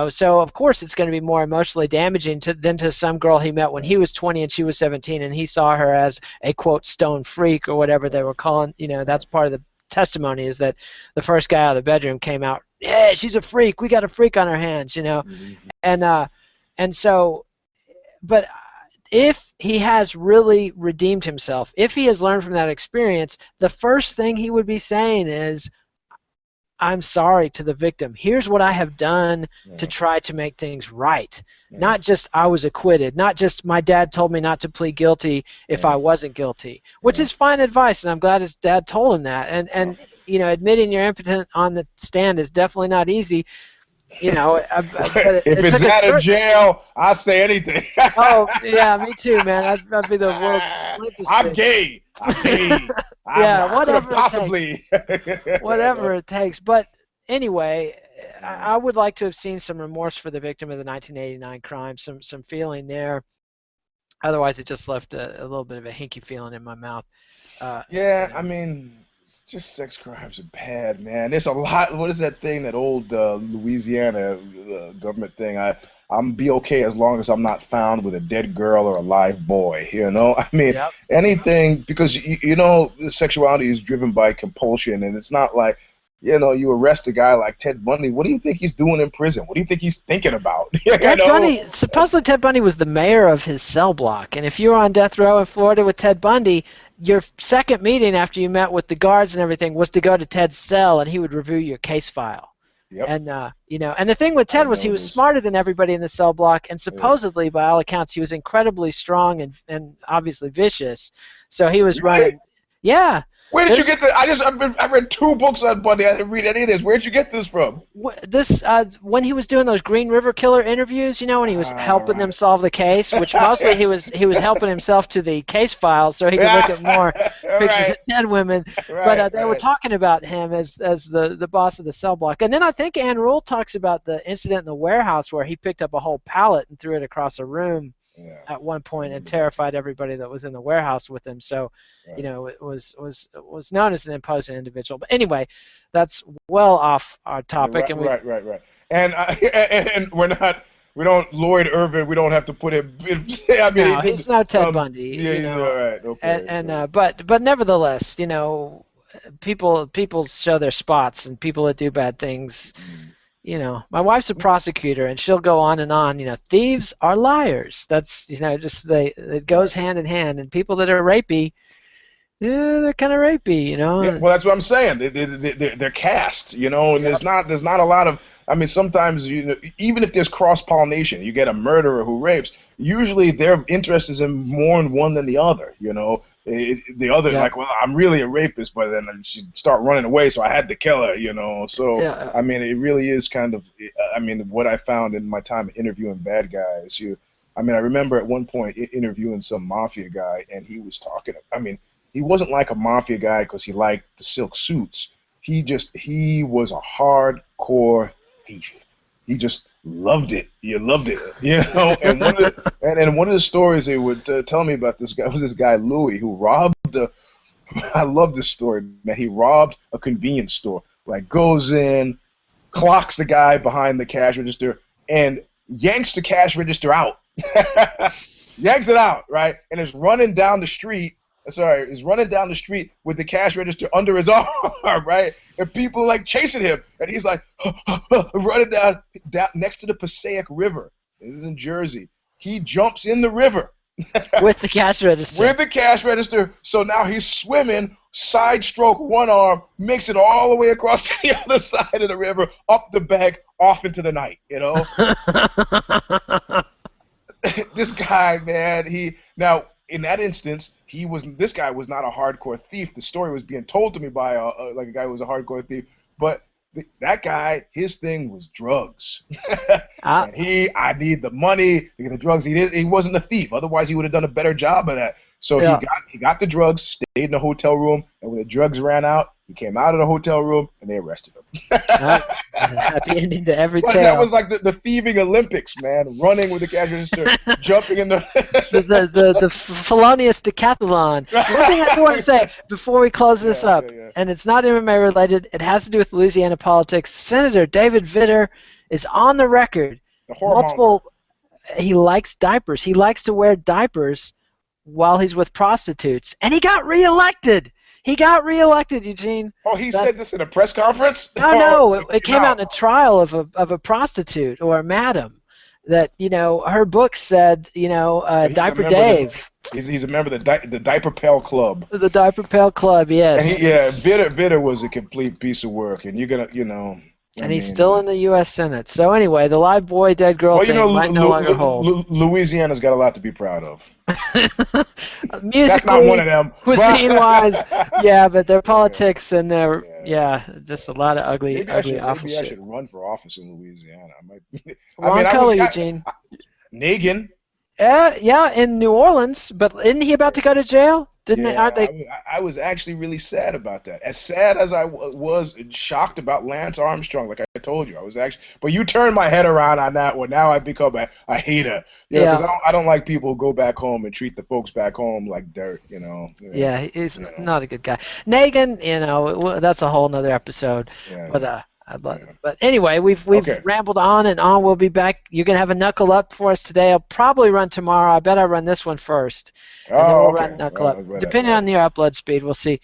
so of course it's going to be more emotionally damaging than to some girl he met when Right. he was 20 and she was 17, and he saw her as a quote stone freak or whatever they Right. were calling. Right. That's part of the testimony, is that the first guy out of the bedroom came out, yeah, she's a freak, we got a freak on our hands. Mm-hmm. And so, but if he has really redeemed himself, if he has learned from that experience, the first thing he would be saying is, I'm sorry to the victim. Here's what I have done to Yeah. try to make things right. Yeah. Not just I was acquitted, not just my dad told me not to plead guilty if Yeah. I wasn't guilty, which Yeah. is fine advice, and I'm glad his dad told him that. And admitting you're impotent on the stand is definitely not easy. But If it it's took a out of certain. jail, I say anything. Oh yeah, me too, man. I'd be the world's limpest I'm fish. gay. I'm gay. Yeah, I could have whatever it takes. possibly. Whatever it takes. But anyway, Yeah. I would like to have seen some remorse for the victim of the 1989 crime, some feeling there. Otherwise, it just left a little bit of a hinky feeling in my mouth. Uh, you Yeah, I know. mean, it's just sex crimes are bad, man. There's a lot. What is that thing? That old Louisiana government thing? I'm be okay as long as I'm not found with a dead girl or a live boy. I mean, Yep. anything because sexuality is driven by compulsion, and it's not like you arrest a guy like Ted Bundy. What do you think he's doing in prison? What do you think he's thinking about? you Ted know? Bundy, supposedly Ted Bundy was the mayor of his cell block, and if you were on death row in Florida with Ted Bundy, your second meeting after you met with the guards and everything was to go to Ted's cell, and he would review your case file. Yep, And the thing with I Ted was he know was this. smarter than everybody in the cell block, and Yeah. supposedly, by all accounts, he was incredibly strong and obviously vicious. So he was Really? running. Yeah, Where did you there's get this? I read 2 books on Bundy. I didn't read any of this. Where'd you get this from? this when he was doing those Green River Killer interviews, when he was Ah, helping them right. solve the case, which mostly he was helping himself to the case file so he could look Yeah, at more pictures of right, dead women. But right, they were right. talking about him as the boss of the cell block. And then I think Ann Rule talks about the incident in the warehouse where he picked up a whole pallet and threw it across a room Yeah, at one I point and remember that. terrified everybody that was in the warehouse with him. So, Right. it was known as an imposing individual. But anyway, that's well off our topic, Right, and we've. right, right, right. And and we don't Lloyd Irvin. We don't have to put it. I mean, he No, did he's no Ted some. Bundy, Yeah, he's all right. Okay, and so but nevertheless, people show their spots, and people that do bad things. mm, My wife's a prosecutor, and she'll go on and on. Thieves are liars. That's just it goes right. hand in hand. And people that are rapey, yeah, they're kind of rapey. Yeah, well, that's what I'm saying. They're cast, and Yep. there's not a lot of. I mean, sometimes even if there's cross pollination, you get a murderer who rapes. Usually, their interest is in more in one than the other. The other Yep. like, well, I'm really a rapist, but then she start running away, so I had to kill her. So Yeah. I mean, it really is kind of. I mean, what I found in my time interviewing bad guys, I mean, I remember at one point interviewing some mafia guy, and he was talking. I mean, he wasn't like a mafia guy because he liked the silk suits. He was a hardcore thief. He just loved it. He loved it, And one of the stories they would tell me about this guy was this guy Louis who robbed. I love this story, man. He robbed a convenience store. Like goes in, clocks the guy behind the cash register, and yanks the cash register out. Yanks it out, right? And is running down the street. Sorry, is running down the street with the cash register under his arm, right? And people are like chasing him, and he's like running down next to the Passaic River. This is in Jersey. He jumps in the river With the cash register. with the cash register. So now he's swimming, side stroke one arm, makes it all the way across to the other side of the river, up the bank, off into the night. This guy, man, he now in that instance, this guy was not a hardcore thief. The story was being told to me by like a guy who was a hardcore thief, but That guy, his thing was drugs. Ah, And I need the money to get the drugs. He wasn't a thief. Otherwise, he would have done a better job of that. So yeah. he got the drugs, stayed in the hotel room, and when the drugs ran out, he came out of the hotel room and they arrested him. Ah, happy ending to every But that tale. was like the thieving Olympics, man. Running with the cash register, jumping in The felonious decathlon. One thing I do want to say before we close this up, yeah. and it's not MMA related, it has to do with Louisiana politics. Senator David Vitter is on the record. The whoremonger. He likes diapers. He likes to wear diapers while he's with prostitutes, and he got reelected. He got reelected, Eugene. Oh, he said this in a press conference? No, it came out in a trial of a prostitute or a madam. That her book said So Diaper Dave. He's a member of the Diaper Pail Club. The Diaper Pail Club, yes. And Bitter was a complete piece of work, and you're gonna, And he's still in the U.S. Senate. So anyway, the live boy, dead girl thing might no longer hold. Louisiana's got a lot to be proud of. Musically, that's not one of them. Cuisine-wise, yeah, but their politics and their just a lot of ugly, awful maybe shit. I should run for office in Louisiana. I might. Wrong color, Eugene. Nagin. Yeah, in New Orleans, but isn't he about to go to jail? Aren't they? I was actually really sad about that. As sad as I was shocked about Lance Armstrong, like I told you, I was actually. But you turned my head around on that one. Now I've become a hater. Because I don't like people who go back home and treat the folks back home like dirt. Yeah, he's not a good guy. Nagin, that's a whole nother episode. But I'd love it. But anyway, we've rambled on and on. We'll be back. You're gonna have a knuckle up for us today. I'll probably run tomorrow. I bet I'll run this one first, and then we'll run knuckle up, depending on your upload speed. We'll see.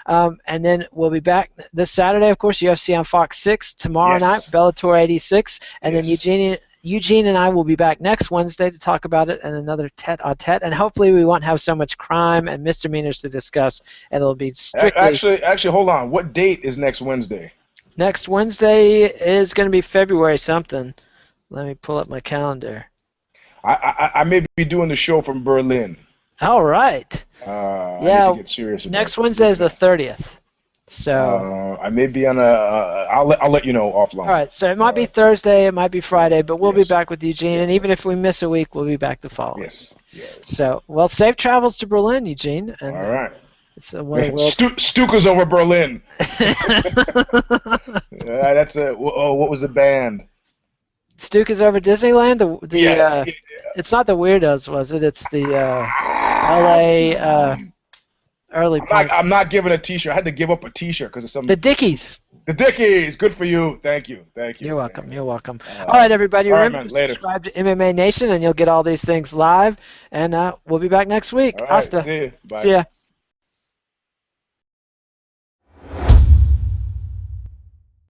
And then we'll be back this Saturday, of course. UFC on Fox 6 tomorrow night. Bellator 86, and then Eugene and I will be back next Wednesday to talk about it and another tete-a-tete. And hopefully we won't have so much crime and misdemeanors to discuss, and it'll be strictly. Actually, hold on. What date is next Wednesday? Next Wednesday is going to be February something. Let me pull up my calendar. I may be doing the show from Berlin. All right. I need to get serious about next Wednesday is the 30th. So I may be on I'll let you know offline. All right. So it might be Thursday, it might be Friday, but we'll be back with Eugene. And even if we miss a week, we'll be back the following. Yes. So, well, safe travels to Berlin, Eugene. And, all right. Stuka's over Berlin. That's what was the band? Stuka's over Disneyland. It's not the Weirdos, was it? It's the L.A. Early. I'm not giving a T-shirt. I had to give up a T-shirt because of some. The Dickies. The Dickies. Good for you. Thank you. You're welcome. You're welcome. All right, everybody. Remember to subscribe to MMA Nation, and you'll get all these things live. And we'll be back next week. All right, see you. Bye. See ya.